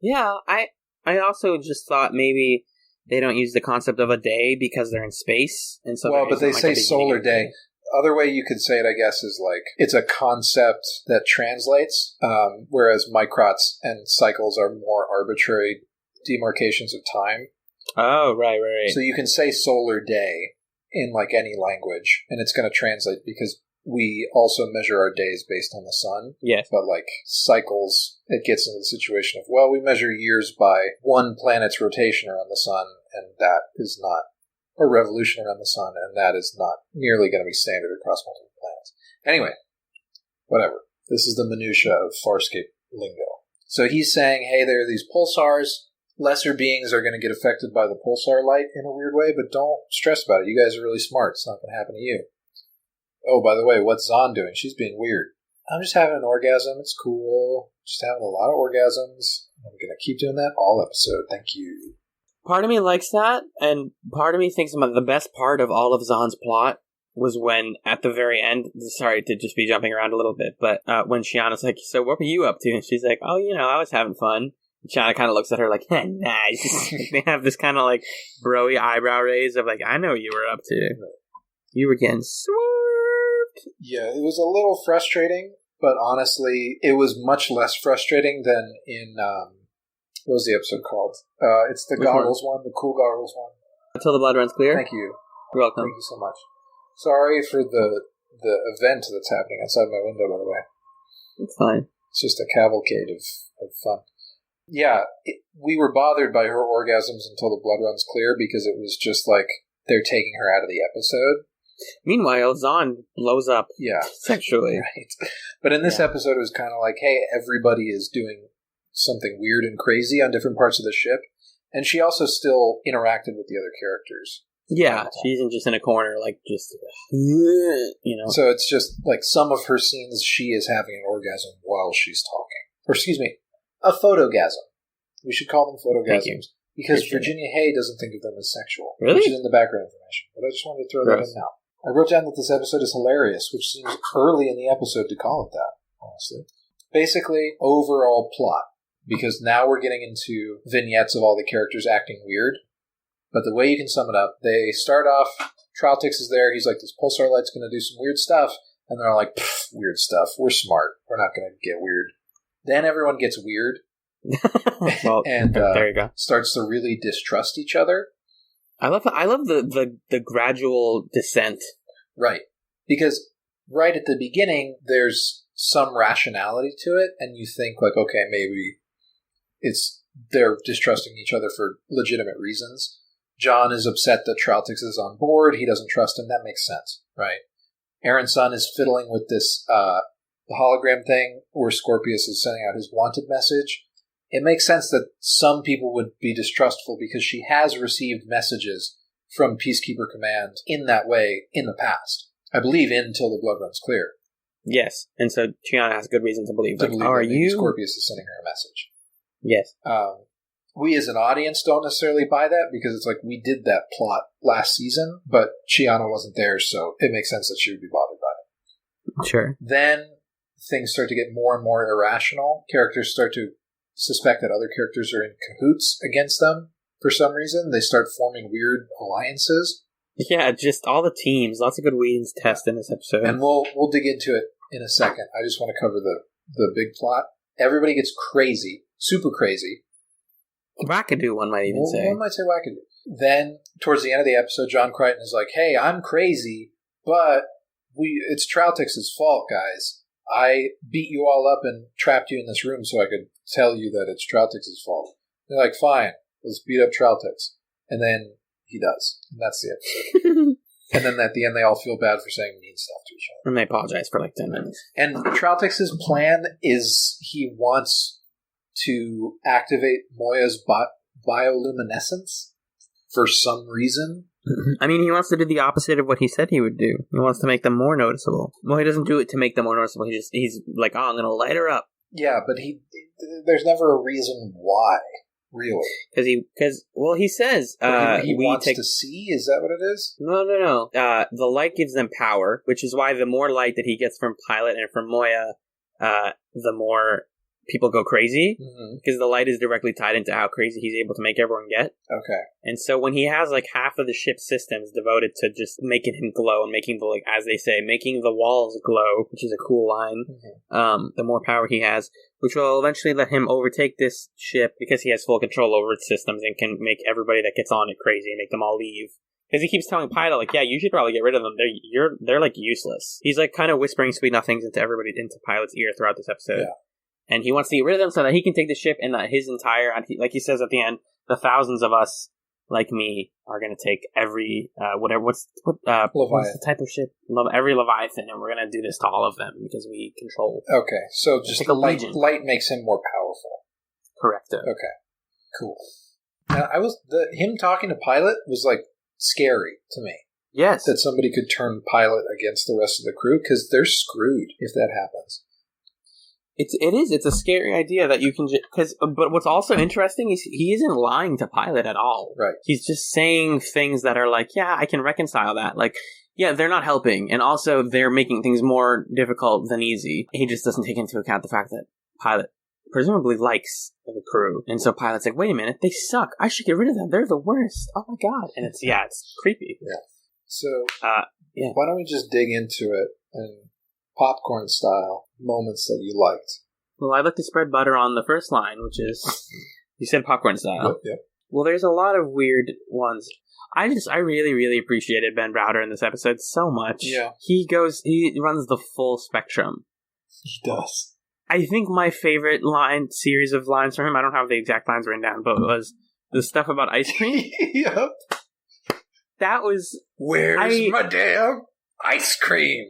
Yeah, I also just thought maybe they don't use the concept of a day because they're in space. And so well, but they say solar day. Other way you could say it, I guess, is like it's a concept that translates, whereas microts and cycles are more arbitrary demarcations of time. Oh, right. So you can say solar day in like any language, and it's going to translate because we also measure our days based on the sun. Yes. But like cycles, it gets into the situation of, well, we measure years by one planet's rotation around the sun, and that is not a revolution around the sun, and that is not nearly going to be standard across multiple planets. Anyway, whatever. This is the minutia of Farscape lingo. So he's saying, hey, there are these pulsars. Lesser beings are going to get affected by the pulsar light in a weird way, but don't stress about it. You guys are really smart. It's not going to happen to you. Oh, by the way, what's Zahn doing? She's being weird. I'm just having an orgasm. It's cool. Just having a lot of orgasms. I'm going to keep doing that all episode. Thank you. Part of me likes that, and part of me thinks the best part of all of Zahn's plot was when, at the very end, sorry to just be jumping around a little bit, but when Chiana's like, so what were you up to? And she's like, oh, I was having fun. And Chiana kind of looks at her like, nice. They have this kind of like broy eyebrow raise of like, I know what you were up to. You were getting swerved. Yeah, it was a little frustrating, but honestly, it was much less frustrating than in... what was the episode called? It's the goggles one, the cool goggles one. Until the Blood Runs Clear? Thank you. You're welcome. Thank you so much. Sorry for the event that's happening outside my window, by the way. It's fine. It's just a cavalcade of fun. Yeah, we were bothered by her orgasms until the Blood Runs Clear because it was just like they're taking her out of the episode. Meanwhile, Zahn blows up sexually. Right. But in this episode, it was kind of like, hey, everybody is doing something weird and crazy on different parts of the ship, and she also still interacted with the other characters. Yeah, she isn't just in a corner, like, just, So it's just, like, some of her scenes, she is having an orgasm while she's talking. Or, excuse me, a photogasm. We should call them photogasms. Because Virginia Hay doesn't think of them as sexual. Really? Which is in the background information. But I just wanted to throw that in now. I wrote down that this episode is hilarious, which seems early in the episode to call it that, honestly. Basically, overall plot. Because now we're getting into vignettes of all the characters acting weird. But the way you can sum it up, they start off, Troutix is there, he's like, this pulsar light's going to do some weird stuff. And they're all like, weird stuff, we're smart, we're not going to get weird. Then everyone gets weird. Well, and there you go. Starts to really distrust each other. I love the gradual descent. Right. Because right at the beginning, there's some rationality to it, and you think, like, okay, maybe they're distrusting each other for legitimate reasons. John is upset that Troutix is on board. He doesn't trust him. That makes sense, right? Aaron's son is fiddling with this the hologram thing where Scorpius is sending out his wanted message. It makes sense that some people would be distrustful because she has received messages from Peacekeeper Command in that way in the past. I believe until the Blood Runs Clear. Yes, and so Chiana has good reason to believe. Scorpius is sending her a message. Yes. We as an audience don't necessarily buy that because it's like we did that plot last season, but Chiana wasn't there, so it makes sense that she would be bothered by it. Sure. Then things start to get more and more irrational. Characters start to suspect that other characters are in cahoots against them for some reason. They start forming weird alliances. Yeah, just all the teams. Lots of good Whedon's test in this episode. And we'll dig into it in a second. I just want to cover the big plot. Everybody gets crazy, super crazy, Wackadoo, one might even say. One might say wackadoo. Then, towards the end of the episode, John Crichton is like, hey, I'm crazy, but it's Troutix's fault, guys. I beat you all up and trapped you in this room so I could tell you that it's Troutix's fault. They're like, fine, let's beat up Troutix. And then he does. And that's the episode. And then at the end, they all feel bad for saying mean stuff to each other. And they apologize for like 10 minutes. And Troutix's plan is he wants to activate Moya's bioluminescence for some reason. I mean, he wants to do the opposite of what he said he would do. He wants to make them more noticeable. Well, he doesn't do it to make them more noticeable. He's like, oh, I'm going to light her up. Yeah, but there's never a reason why, really. Because he says... he wants to see? Is that what it is? No. The light gives them power, which is why the more light that he gets from Pilot and from Moya, the more people go crazy, because the light is directly tied into how crazy he's able to make everyone get. Okay. And so when he has like half of the ship's systems devoted to just making him glow and making the, like, as they say, making the walls glow, which is a cool line, the more power he has, which will eventually let him overtake this ship because he has full control over its systems and can make everybody that gets on it crazy and make them all leave. Because he keeps telling Pilot, like, yeah, you should probably get rid of them. They're like useless. He's like kind of whispering sweet nothings into Pilot's ear throughout this episode. Yeah. And he wants to get rid of them so that he can take the ship and that his entire, like he says at the end, the thousands of us, like me, are going to take every, what's the type of ship? Every Leviathan, and we're going to do this to all of them because we control. Okay, so just like light makes him more powerful. Correct. Okay, cool. Now, him talking to Pilot was like scary to me. Yes. That somebody could turn Pilot against the rest of the crew, because they're screwed if that happens. It's a scary idea that you can but what's also interesting is he isn't lying to Pilot at all. Right. He's just saying things that are like, yeah, I can reconcile that. Like, yeah, they're not helping, and also they're making things more difficult than easy. He just doesn't take into account the fact that Pilot presumably likes the crew, and so Pilot's like, wait a minute, they suck. I should get rid of them. They're the worst. Oh my god. And it's creepy. Yeah. So, why don't we just dig into it and popcorn style moments that you liked? Well, I like to spread butter on the first line, which is you said popcorn style. Yep. Well, there's a lot of weird ones. I really, really appreciated Ben Browder in this episode so much. Yeah. He runs the full spectrum. He does. I think my favorite series of lines from him, I don't have the exact lines written down, but it was the stuff about ice cream. Yep. That was... Where's my damn ice cream?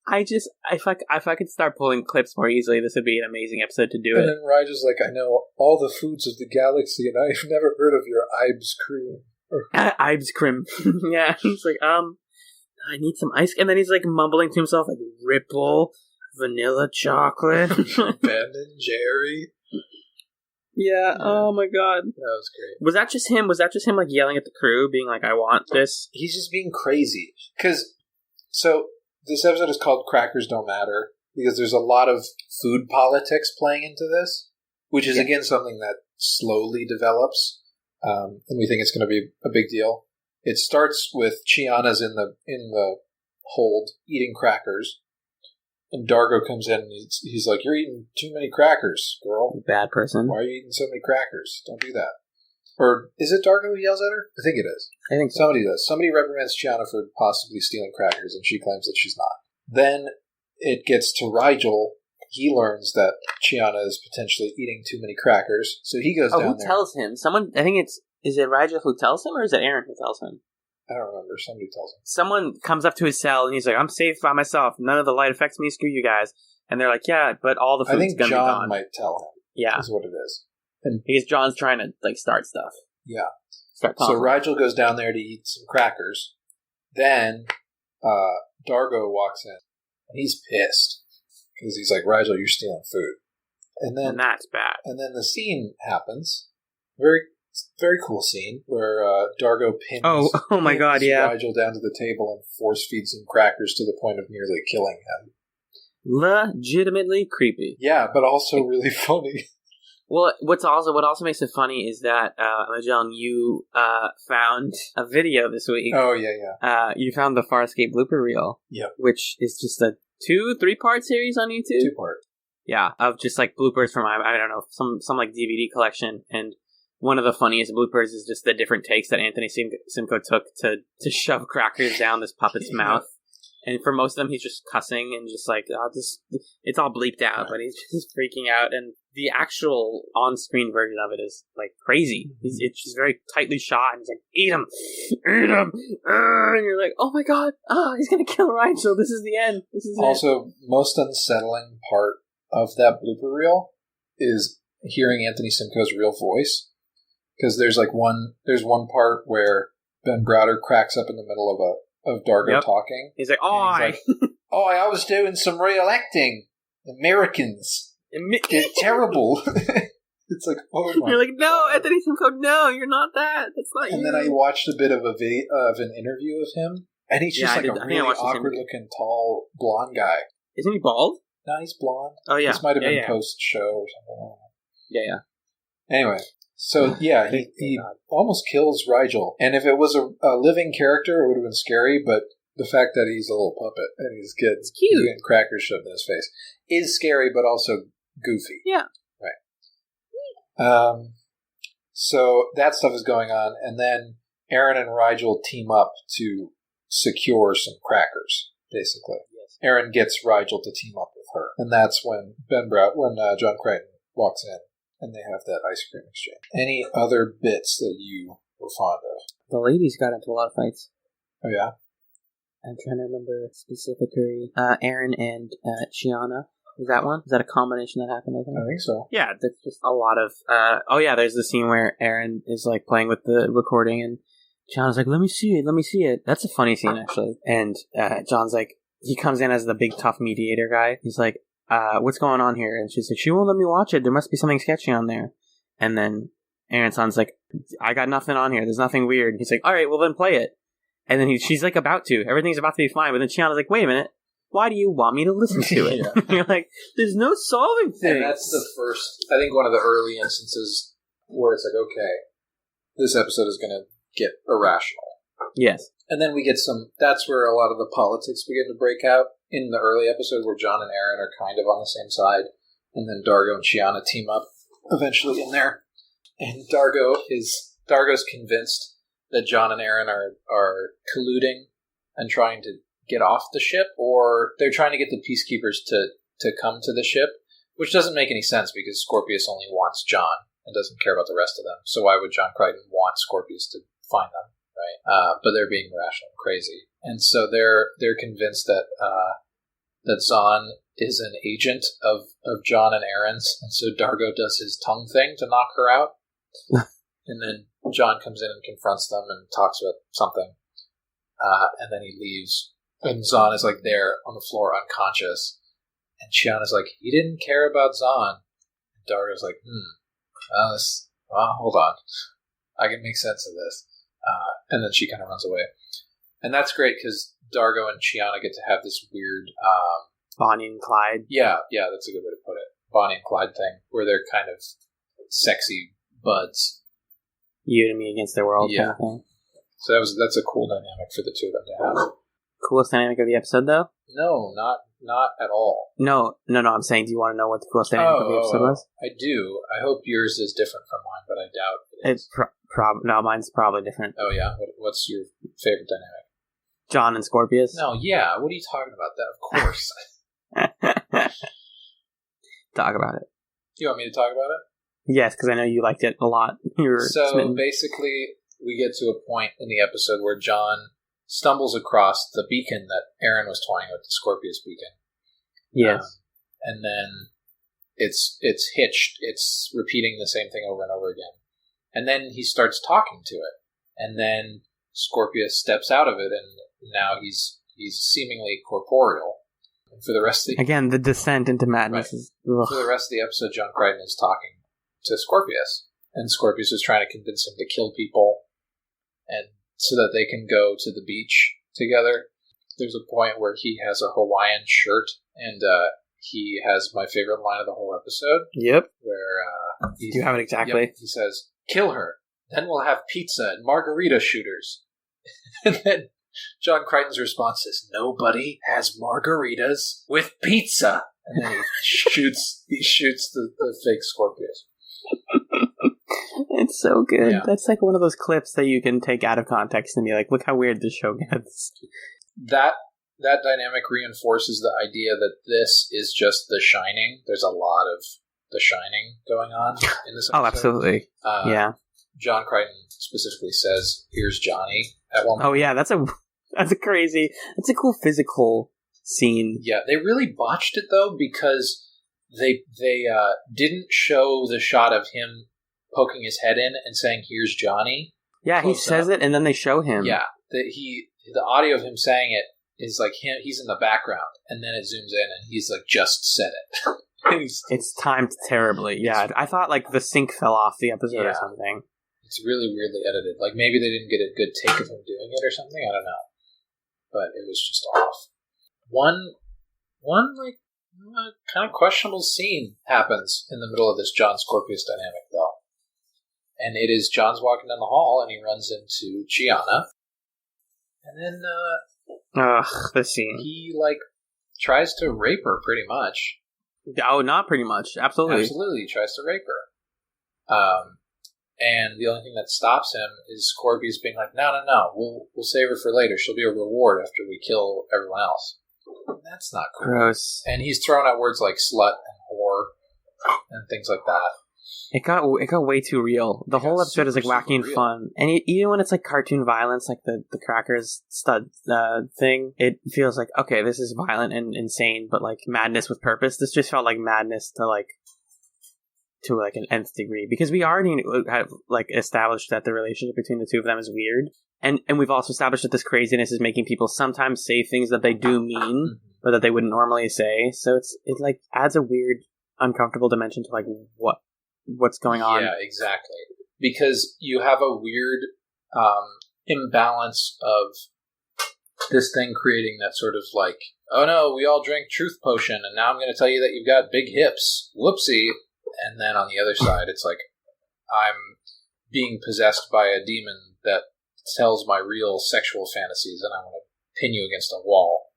If I could start pulling clips more easily, this would be an amazing episode to do it. And then Rigel's like, I know all the foods of the galaxy, and I've never heard of your Ibs cream. Ibs cream. Yeah, he's like, I need some ice. And then he's like mumbling to himself, like, Ripple, vanilla chocolate. Ben and Jerry. Yeah, oh my god. That was great. Was that just him? Was that just him, like, yelling at the crew, being like, I want this? He's just being crazy. This episode is called Crackers Don't Matter, because there's a lot of food politics playing into this, which is, again, something that slowly develops, and we think it's going to be a big deal. It starts with Chiana's in the hold, eating crackers, and Dargo comes in, and he's like, you're eating too many crackers, girl. Bad person. Why are you eating so many crackers? Don't do that. Or is it Dargo who yells at her? I think it is. I think so. Somebody does. Somebody reprimands Chiana for possibly stealing crackers, and she claims that she's not. Then it gets to Rigel. He learns that Chiana is potentially eating too many crackers, so he goes down there. Who tells him? Someone, I think is it Rigel who tells him, or is it Aaron who tells him? I don't remember. Somebody tells him. Someone comes up to his cell, and he's like, I'm safe by myself. None of the light affects me. Screw you guys. And they're like, yeah, but all the food's going to be gone. I think John might tell him. Yeah. Is what it is. And because John's trying to, like, start stuff. Yeah. Start talking. So Rigel goes down there to eat some crackers. Then Dargo walks in. And he's pissed. Because he's like, Rigel, you're stealing food. And that's bad. And then the scene happens. Very, very cool scene where Dargo pins my god, yeah. Rigel down to the table and force feeds him crackers to the point of nearly killing him. Legitimately creepy. Yeah, but also really funny. Well, what also makes it funny is that, Magellan, you found a video this week. Oh, yeah. You found the Farscape blooper reel. Yep. Which is just a 2-3-part series on YouTube? 2-part. Yeah, of just, like, bloopers from, I don't know, some like, DVD collection. And one of the funniest bloopers is just the different takes that Anthony Simcoe took to shove crackers down this puppet's mouth. And for most of them, he's just cussing and just like, it's all bleeped out, but he's just freaking out. And the actual on-screen version of it is like crazy. It's just very tightly shot, and he's like, eat him, and you're like, oh my god, he's gonna kill Rigel. This is the end. This is also, most unsettling part of that blooper reel is hearing Anthony Simcoe's real voice, because there's one part where Ben Browder cracks up in the middle of Dargo talking. He's like, I was doing some real acting. Americans, they're terrible. It's like, oh my! You're like, no, Anthony Simcoe, no, you're not that. That's not you. And then I watched a bit of an interview of him, and he's just a really awkward-looking, tall, blonde guy. Isn't he bald? No, he's blonde. Oh yeah, this might have been post-show or something. Yeah. Anyway, so yeah, he almost kills Rigel, and if it was a living character, it would have been scary. But the fact that he's a little puppet and he's getting crackers shoved in his face is scary, but also goofy. Yeah. Right. So that stuff is going on, and then Aaron and Rigel team up to secure some crackers, basically. Yes. Aaron gets Rigel to team up with her, and that's when John Crichton walks in, and they have that ice cream exchange. Any other bits that you were fond of? The ladies got into a lot of fights. Oh, yeah? I'm trying to remember specifically. Aaron and Chiana. Was that one? Is that a combination that happened, I think? I think so. Yeah, that's just a lot of... there's the scene where Aaron is, like, playing with the recording, and Chiana's like, let me see it. That's a funny scene, actually. And John's like, he comes in as the big, tough mediator guy. He's like, what's going on here? And she's like, she won't let me watch it. There must be something sketchy on there. And then Aaron's son's like, I got nothing on here. There's nothing weird. And he's like, all right, well, then play it. And then she's like about to. Everything's about to be fine. But then Chiana's like, wait a minute. Why do you want me to listen to it? You're like, there's no solving things. And that's the first, I think one of the early instances where it's like, okay, this episode is going to get irrational. Yes. And then we get that's where a lot of the politics begin to break out in the early episode where John and Aaron are kind of on the same side. And then Dargo and Chiana team up eventually in there. And Dargo's convinced that John and Aaron are colluding and trying to get off the ship, or they're trying to get the peacekeepers to come to the ship, which doesn't make any sense because Scorpius only wants John and doesn't care about the rest of them. So why would John Crichton want Scorpius to find them, right? But they're being irrational and crazy, and so they're convinced that Zahn is an agent of John and Aaron's, and so Dargo does his tongue thing to knock her out, and then John comes in and confronts them and talks about something, and then he leaves. And Zahn is like there on the floor unconscious. And Chiana's like, you didn't care about Zahn. And Dargo's like, hold on. I can make sense of this. And then she kind of runs away. And that's great because Dargo and Chiana get to have this weird... Bonnie and Clyde. Yeah, that's a good way to put it. Bonnie and Clyde thing, where they're kind of sexy buds. You and me against the world kind of thing. So that's a cool dynamic for the two of them to have. Coolest dynamic of the episode, though? No, not at all. No. I'm saying, do you want to know what the coolest dynamic of the episode was? I do. I hope yours is different from mine, but I doubt it is. No, mine's probably different. Oh, yeah? What's your favorite dynamic? John and Scorpius? No, yeah. What are you talking about? That, of course. Talk about it. You want me to talk about it? Yes, because I know you liked it a lot. Basically, we get to a point in the episode where John stumbles across the beacon that Aaron was toying with, the Scorpius beacon. Yes. And then it's hitched. It's repeating the same thing over and over again. And then he starts talking to it. And then Scorpius steps out of it, and now he's seemingly corporeal. And for the rest of again, the descent into madness is... For the rest of the episode, John Crichton is talking to Scorpius. And Scorpius is trying to convince him to kill people, and so that they can go to the beach together. There's a point where he has a Hawaiian shirt, and he has my favorite line of the whole episode. Yep. Where do you have it exactly? Yep, he says, "Kill her, then we'll have pizza and margarita shooters." And then John Crichton's response is, "Nobody has margaritas with pizza." And then he shoots the fake Scorpius. It's so good. Yeah. That's like one of those clips that you can take out of context and be like, look how weird this show gets. That dynamic reinforces the idea that this is just The Shining. There's a lot of The Shining going on in this episode. Oh, absolutely. Yeah. John Crichton specifically says, "Here's Johnny" at one point. Oh, yeah, that's a cool physical scene. Yeah, they really botched it, though, because they didn't show the shot of him poking his head in and saying, "Here's Johnny." Yeah, he says it, and then they show him. Yeah, the audio of him saying it is like him. He's in the background, and then it zooms in, and he's like just said it. It's timed terribly. Yeah, I thought like the sync fell off the episode or something. It's really weirdly edited. Like maybe they didn't get a good take of him doing it or something. I don't know, but it was just off. One like kind of questionable scene happens in the middle of this John Scorpius dynamic, though, and it is John's walking down the hall, and he runs into Chiana, and then the scene. He like tries to rape her pretty much. Oh, not pretty much. Absolutely. Absolutely, he tries to rape her. And the only thing that stops him is Scorpius being like, "No, we'll save her for later. She'll be a reward after we kill everyone else." That's not cool. Gross. And he's throwing out words like slut and whore and things like that. It got way too real. The whole episode is like wacky and fun, and even when it's like cartoon violence, like the Crackers stud thing, it feels like, okay, this is violent and insane, but like madness with purpose. This just felt like madness to an nth degree, because we already have like established that the relationship between the two of them is weird, and we've also established that this craziness is making people sometimes say things that they do mean, but that they wouldn't normally say. So it like adds a weird, uncomfortable dimension to like what's going on. Yeah, exactly. Because you have a weird imbalance of this thing creating that sort of like, oh no, we all drank truth potion, and now I'm going to tell you that you've got big hips. Whoopsie. And then on the other side, it's like, I'm being possessed by a demon that tells my real sexual fantasies, and I want to pin you against a wall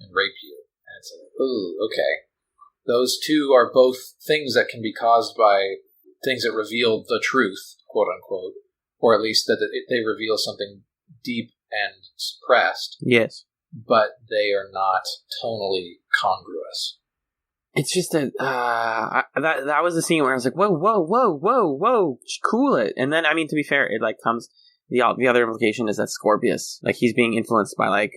and rape you. And it's like, ooh, okay. Those two are both things that can be caused by things that reveal the truth, quote unquote, or at least that they reveal something deep and suppressed. Yes. But they are not tonally congruous. It's just that was the scene where I was like, whoa, cool it. And then, I mean, to be fair, it like comes, the other implication is that Scorpius, like, he's being influenced by like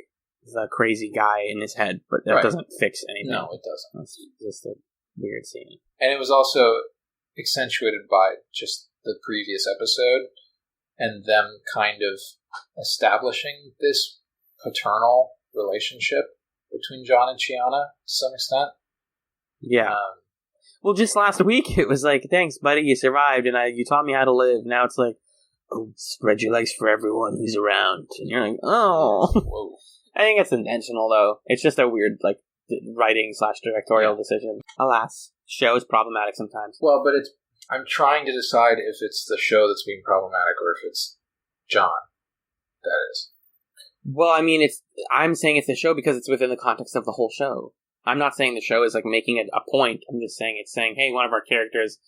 the crazy guy in his head, but that doesn't fix anything. No, it doesn't. It's just a weird scene. And it was also accentuated by just the previous episode and them kind of establishing this paternal relationship between John and Chiana to some extent. Yeah. Well, just last week it was like, thanks, buddy, you survived, and you taught me how to live. Now it's like, oh, spread your legs for everyone who's around, and you're like, oh. Whoa. I think it's intentional, though. It's just a weird, like, writing/directorial decision. Alas, show is problematic sometimes. Well, but I'm trying to decide if it's the show that's being problematic or if it's John. That is. Well, I mean, I'm saying it's the show because it's within the context of the whole show. I'm not saying the show is like making it a point. I'm just saying it's saying, hey, one of our characters,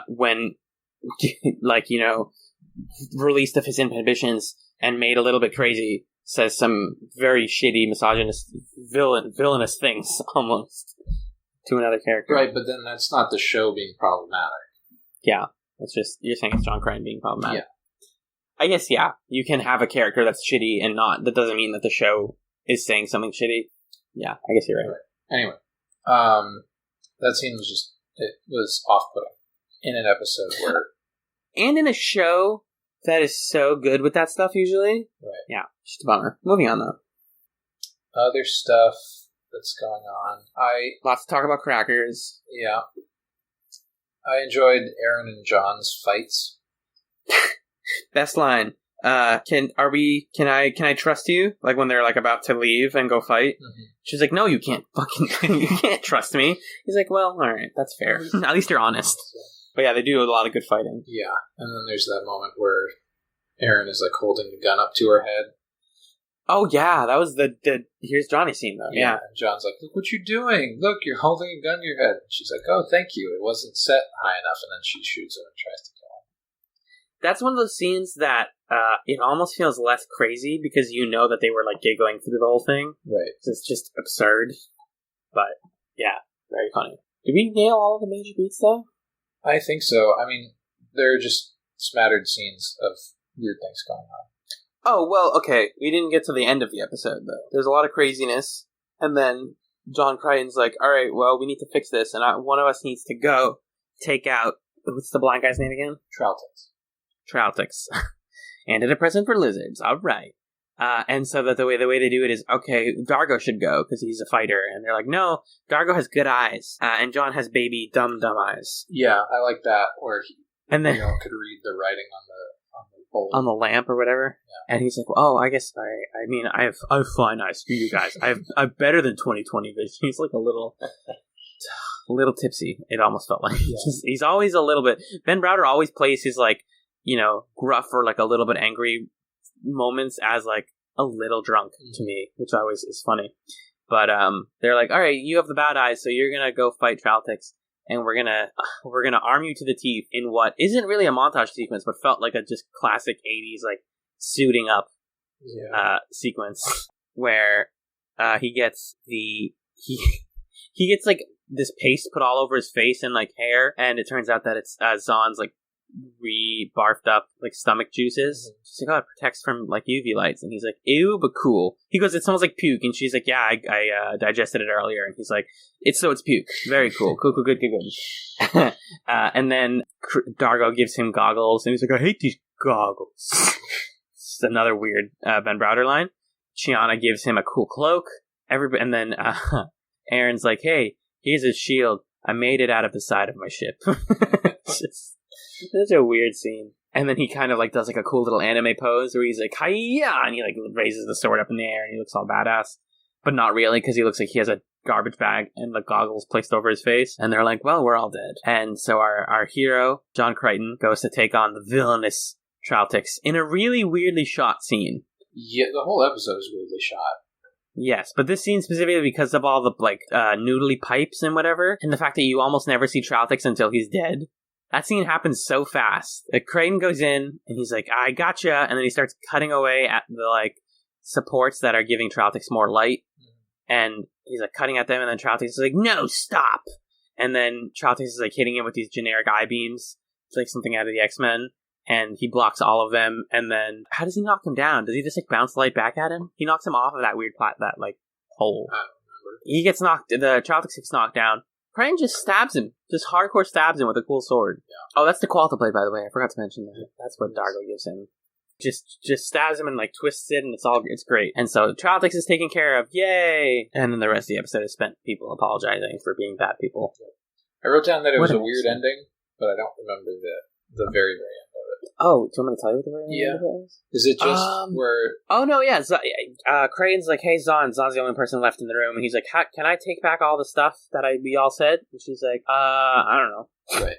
when, like, you know, released of his inhibitions and made a little bit crazy, says some very shitty, misogynist, villainous things almost to another character. Right, but then that's not the show being problematic. Yeah, it's just, you're saying it's John Crichton being problematic. Yeah. I guess, yeah, you can have a character that's shitty and not. That doesn't mean that the show is saying something shitty. Yeah, I guess you're right. Anyway, that scene was off-putting in an episode where... And in a show that is so good with that stuff, usually. Right. Yeah, just a bummer. Moving on, though. Other stuff that's going on. Lots to talk about Crackers. Yeah. I enjoyed Aaron and John's fights. Best line. Can I trust you? Like when they're like about to leave and go fight. Mm-hmm. She's like, no, you can't you can't trust me. He's like, well, all right, that's fair. At least you're honest. But yeah, they do a lot of good fighting. Yeah, and then there's that moment where Aaron is like holding the gun up to her head. Oh yeah, that was the here's Johnny scene though. Yeah. And John's like, look what you're doing. Look, you're holding a gun to your head. And she's like, oh, thank you. It wasn't set high enough. And then she shoots him and tries to kill him. That's one of those scenes that it almost feels less crazy because you know that they were like giggling through the whole thing. Right. It's just absurd. But yeah, very funny. Did we nail all of the major beats though? I think so. I mean, there are just smattered scenes of weird things going on. Oh, well, okay. We didn't get to the end of the episode, though. There's a lot of craziness, and then John Crichton's like, all right, well, we need to fix this, and one of us needs to go take out... What's the blind guy's name again? Troutix. Antidepressant for lizards. All right. And so that the way they do it is, okay, Dargo should go, because he's a fighter, and they're like, no, Dargo has good eyes, and John has baby dumb eyes. Yeah, I like that, where he and then, could read the writing on the bowl. On the lamp or whatever. Yeah. And he's like, oh, I guess I mean I have fine eyes for you guys. I'm better than 20/20 vision. He's like a little tipsy. It almost felt like he's always a little bit. Ben Browder always plays his like, gruff or like a little bit angry moments as like a little drunk to me, which always is funny. But they're like, all right, you have the bad eyes, so you're gonna go fight Troutix. And we're gonna arm you to the teeth in what isn't really a montage sequence, but felt like a just classic 80s like suiting up sequence where he gets he gets like this paste put all over his face and like hair, and it turns out that it's Zahn's like re-barfed up like stomach juices. She's like, oh, it protects from like UV lights, and he's like, ew, but cool. He goes, it smells like puke, and she's like, yeah, I digested it earlier, and he's like, it's puke. Very cool. Cool, good. And then Dargo gives him goggles, and he's like, I hate these goggles. It's another weird Ben Browder line. Chiana gives him a cool cloak. And then Aaron's like, hey, here's his shield. I made it out of the side of my ship. It's a weird scene. And then he kind of like does like a cool little anime pose where he's like, hiya! And he like raises the sword up in the air and he looks all badass. But not really, because he looks like he has a garbage bag and the goggles placed over his face. And they're like, well, we're all dead. And so our hero, John Crichton, goes to take on the villainous Troutix in a really weirdly shot scene. Yeah, the whole episode is weirdly shot. Yes, but this scene specifically because of all the like noodly pipes and whatever, and the fact that you almost never see Troutix until he's dead. That scene happens so fast. Crichton goes in, and he's like, I gotcha, and then he starts cutting away at the, like, supports that are giving Troutix more light, and he's, like, cutting at them, and then Troutix is like, no, stop! And then Troutix is, like, hitting him with these generic eye beams. It's like something out of the X-Men, and he blocks all of them, and then, how does he knock him down? Does he just, like, bounce light back at him? He knocks him off of that weird hole. I don't remember. He gets knocked, the Troutix gets knocked down. Crichton just stabs him. Just hardcore stabs him with a cool sword. Yeah. Oh, that's the Qualta blade, by the way. I forgot to mention that. That's what Dargo gives him. Just stabs him and like twists it, and it's great. And so Troutix is taken care of. Yay! And then the rest of the episode is spent people apologizing for being bad people. I wrote down that it was a weird ending, but I don't remember the very, very end of it. Oh, do you want me to tell you what the very end of it is? Is it just where... Oh, no, yeah. Crichton's like, hey, Zahn's the only person left in the room. And he's like, can I take back all the stuff that we all said? And she's like, I don't know. Right.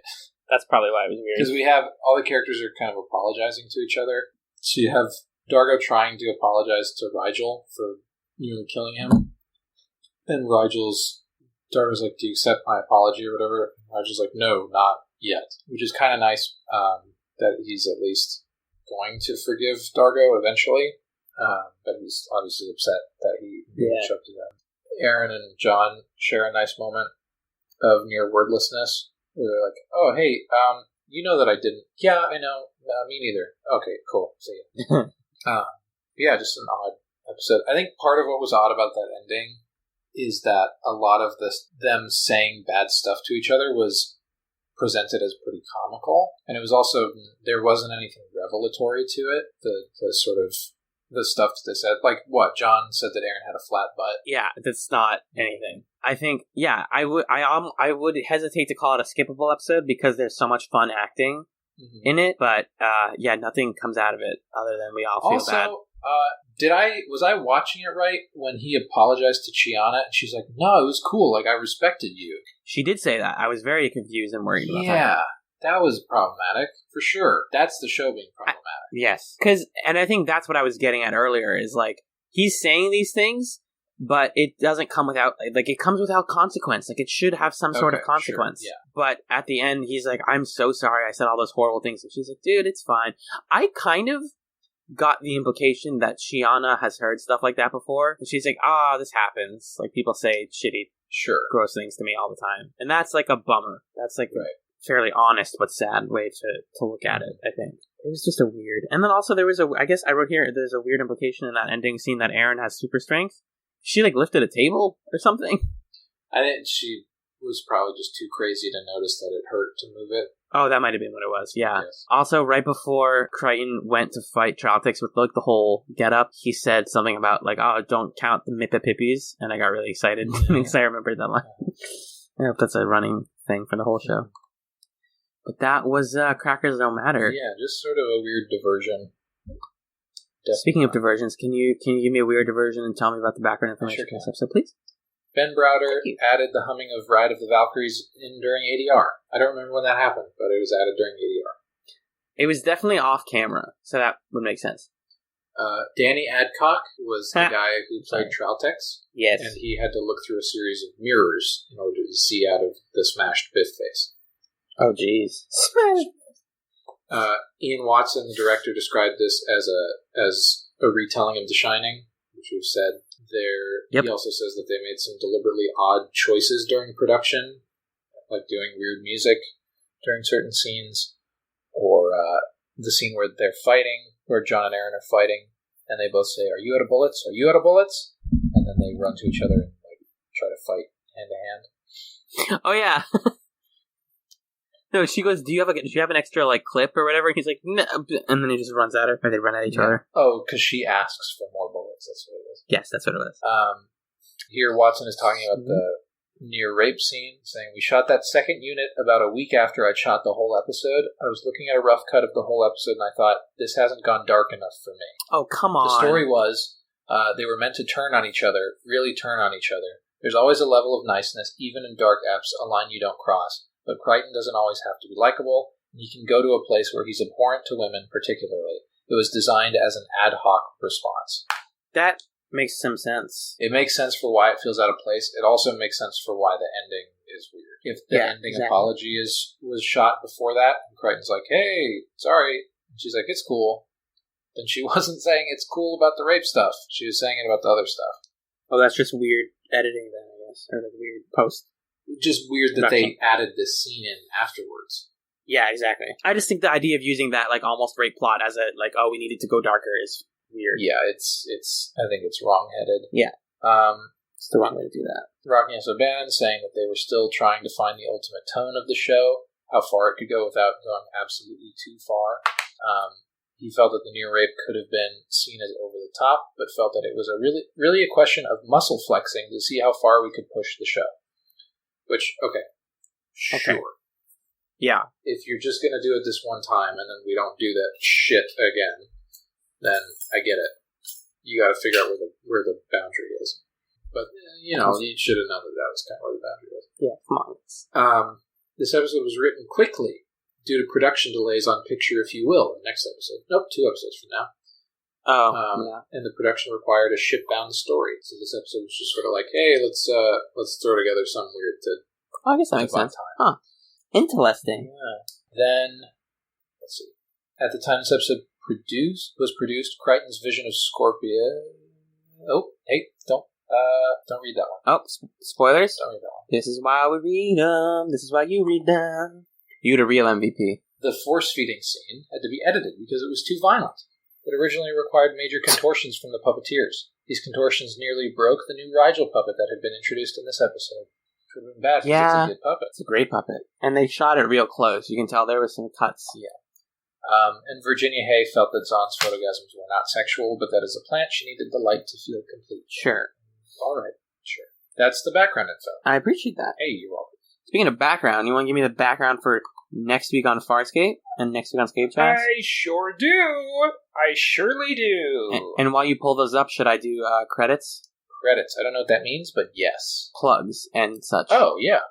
That's probably why it was weird. Because we have... All the characters are kind of apologizing to each other. So you have Dargo trying to apologize to Rigel for killing him. And Dargo's like, do you accept my apology or whatever? And Rigel's like, no, not yet. Which is kind of nice that he's at least going to forgive Dargo eventually. But he's obviously upset that he showed up to them. Aaron and John share a nice moment of near wordlessness where they're like, oh, hey, you know that I didn't. Yeah, I know. Me neither. Okay, cool. See ya. Yeah, just an odd episode. I think part of what was odd about that ending is that a lot of them saying bad stuff to each other was presented as pretty comical, and it was also, there wasn't anything revelatory to it. The sort of the stuff that they said, like what John said that Aaron had a flat butt. Yeah, that's not anything. I think, yeah, I would hesitate to call it a skippable episode because there's so much fun acting in it, but yeah, nothing comes out of it other than we all feel bad. Was I watching it right when he apologized to Chiana and she's like, no, it was cool, like I respected you? She did say that. I was very confused and worried about that. Yeah, that was problematic, for sure. That's the show being problematic. Yes. And I think that's what I was getting at earlier, is like, he's saying these things, but it doesn't come without, like, it comes without consequence. Like, it should have some sort of consequence. Sure, yeah. But at the end, he's like, I'm so sorry I said all those horrible things. And she's like, dude, it's fine. I kind of got the implication that Chiana has heard stuff like that before. And she's like, this happens. Like, people say shitty, gross things to me all the time. And that's, like, a bummer. That's, like, a fairly honest but sad way to look at it, I think. It was just a weird... And then also there was I guess I wrote here, there's a weird implication in that ending scene that Aaron has super strength. She, like, lifted a table or something? I think she was probably just too crazy to notice that it hurt to move it. Oh, that might have been what it was, yeah. Yes. Also, right before Crichton went to fight Traltix with, like, the whole get-up, he said something about, like, don't count the Mippa-Pippies, and I got really excited because I remembered that line. I hope that's a running thing for the whole show. But that was Crackers Don't Matter. Yeah, just sort of a weird diversion. Definitely. Speaking of diversions, can you give me a weird diversion and tell me about the background information for this episode, please? Ben Browder added the humming of Ride of the Valkyries in during ADR. I don't remember when that happened, but it was added during ADR. It was definitely off camera, so that would make sense. Danny Adcock was the guy who played Traltex. Yes. And he had to look through a series of mirrors in order to see out of the smashed Biff face. Oh, jeez. Smashed. Ian Watson, the director, described this as a retelling of The Shining, which we've said there. Yep. He also says that they made some deliberately odd choices during production, like doing weird music during certain scenes, or the scene where they're fighting, where John and Aaron are fighting, and they both say, "Are you out of bullets? Are you out of bullets?" And then they run to each other and like try to fight hand to hand. Oh yeah. No, she goes, do you have an extra, like, clip or whatever? And he's like, no. And then he just runs at her, or they run at each other. Oh, because she asks for more bullets. That's what it is. Yes, that's what it was. Here, Watson is talking about the near rape scene, saying, "We shot that second unit about a week after I'd shot the whole episode. I was looking at a rough cut of the whole episode, and I thought, this hasn't gone dark enough for me." Oh, come on. The story was, they were meant to turn on each other, really turn on each other. There's always a level of niceness, even in dark eps, a line you don't cross. But Crichton doesn't always have to be likable, and he can go to a place where he's abhorrent to women, particularly. It was designed as an ad hoc response. That makes some sense. It makes sense for why it feels out of place. It also makes sense for why the ending is weird. If the ending apology was shot before that, and Crichton's like, "Hey, sorry," and she's like, "It's cool," then she wasn't saying it's cool about the rape stuff. She was saying it about the other stuff. Oh, that's just weird editing then, I guess. Or like weird post. Just weird that they added this scene in afterwards. Yeah, exactly. I just think the idea of using that, like, almost rape plot as a, like, we needed to go darker is weird. Yeah, it's. I think it's wrong-headed. Yeah. It's the wrong way to do that. Rocky S. O'Bannon saying that they were still trying to find the ultimate tone of the show, how far it could go without going absolutely too far. He felt that the near rape could have been seen as over the top, but felt that it was really a question of muscle flexing to see how far we could push the show. Which, sure. Yeah. If you're just going to do it this one time and then we don't do that shit again, then I get it. You got to figure out where the boundary is. But, you should have known that was kind of where the boundary was. Yeah, come on. This episode was written quickly due to production delays on Picture If You Will, the next episode. Nope, 2 episodes from now. Yeah. And the production required a ship-bound story. So this episode was just sort of like, hey, let's throw together something weird to... Oh, I guess that makes sense. Time. Huh. Interesting. Yeah. Then, let's see. At the time this episode was produced, Crichton's vision of Scorpia... Oh, hey, don't read that one. Oh, spoilers? Don't read that one. This is why we read them. This is why you read them. You the real MVP. The force-feeding scene had to be edited because it was too violent. It originally required major contortions from the puppeteers. These contortions nearly broke the new Rigel puppet that had been introduced in this episode. Which would have been bad because it's a good puppet. It's a great puppet. And they shot it real close. You can tell there were some cuts. Yeah. And Virginia Hay felt that Zahn's photogasms were not sexual, but that as a plant, she needed the light to feel complete. Sure. All right. Sure. That's the background info. I appreciate that. Hey, you're welcome. Speaking of background, you want to give me the background for next week on Farscape and next week on ScapeChatz? I sure do. I surely do. And while you pull those up, should I do credits? Credits. I don't know what that means, but yes. Plugs and such. Oh, yeah.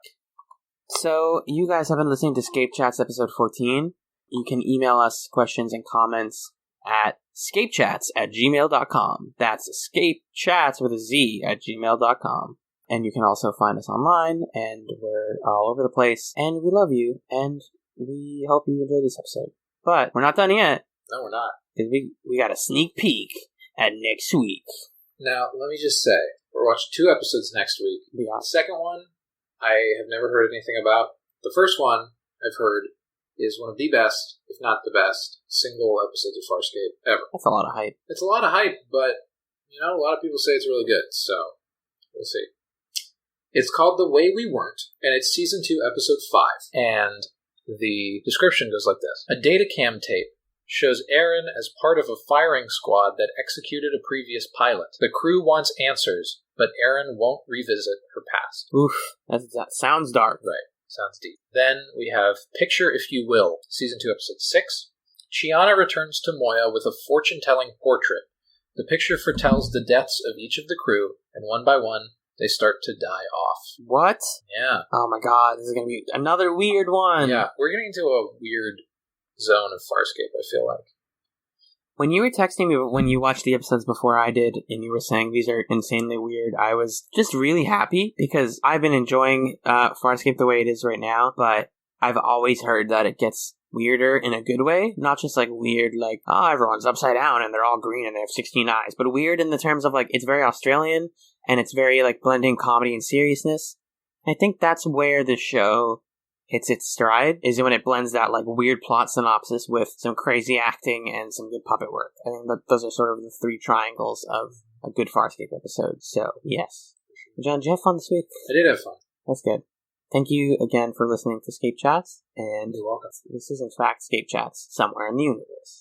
So, you guys have been listening to ScapeChatz episode 14. You can email us questions and comments at ScapeChatz@gmail.com. That's ScapeChatz with a Z @gmail.com. And you can also find us online, and we're all over the place, and we love you, and we hope you enjoyed this episode. But we're not done yet. No, we're not. Because we got a sneak peek at next week. Now, let me just say, we're watching 2 episodes next week. We are. The second one, I have never heard anything about. The first one, I've heard, is one of the best, if not the best, single episodes of Farscape ever. That's a lot of hype. It's a lot of hype, but, a lot of people say it's really good, so we'll see. It's called The Way We Weren't, and it's Season 2, Episode 5. And the description goes like this. A datacam tape shows Erin as part of a firing squad that executed a previous pilot. The crew wants answers, but Erin won't revisit her past. Oof, that sounds dark. Right, sounds deep. Then we have Picture If You Will, Season 2, Episode 6. Chiana returns to Moya with a fortune-telling portrait. The picture foretells the deaths of each of the crew, and one by one, they start to die off. What? Yeah. Oh my god, this is going to be another weird one. Yeah, we're getting into a weird zone of Farscape, I feel like. When you were texting me when you watched the episodes before I did, and you were saying these are insanely weird, I was just really happy, because I've been enjoying Farscape the way it is right now, but I've always heard that it gets weirder in a good way, not just like weird like, oh, everyone's upside down and they're all green and they have 16 eyes, but weird in the terms of like, it's very Australian, and it's very like blending comedy and seriousness. I think that's where the show hits its stride, is when it blends that like weird plot synopsis with some crazy acting and some good puppet work. I think that those are sort of the 3 triangles of a good Farscape episode. So yes, John, did you have fun this week? I did have fun. That's good. Thank you again for listening to ScapeChatz, and you're welcome. This is in fact ScapeChatz somewhere in the universe.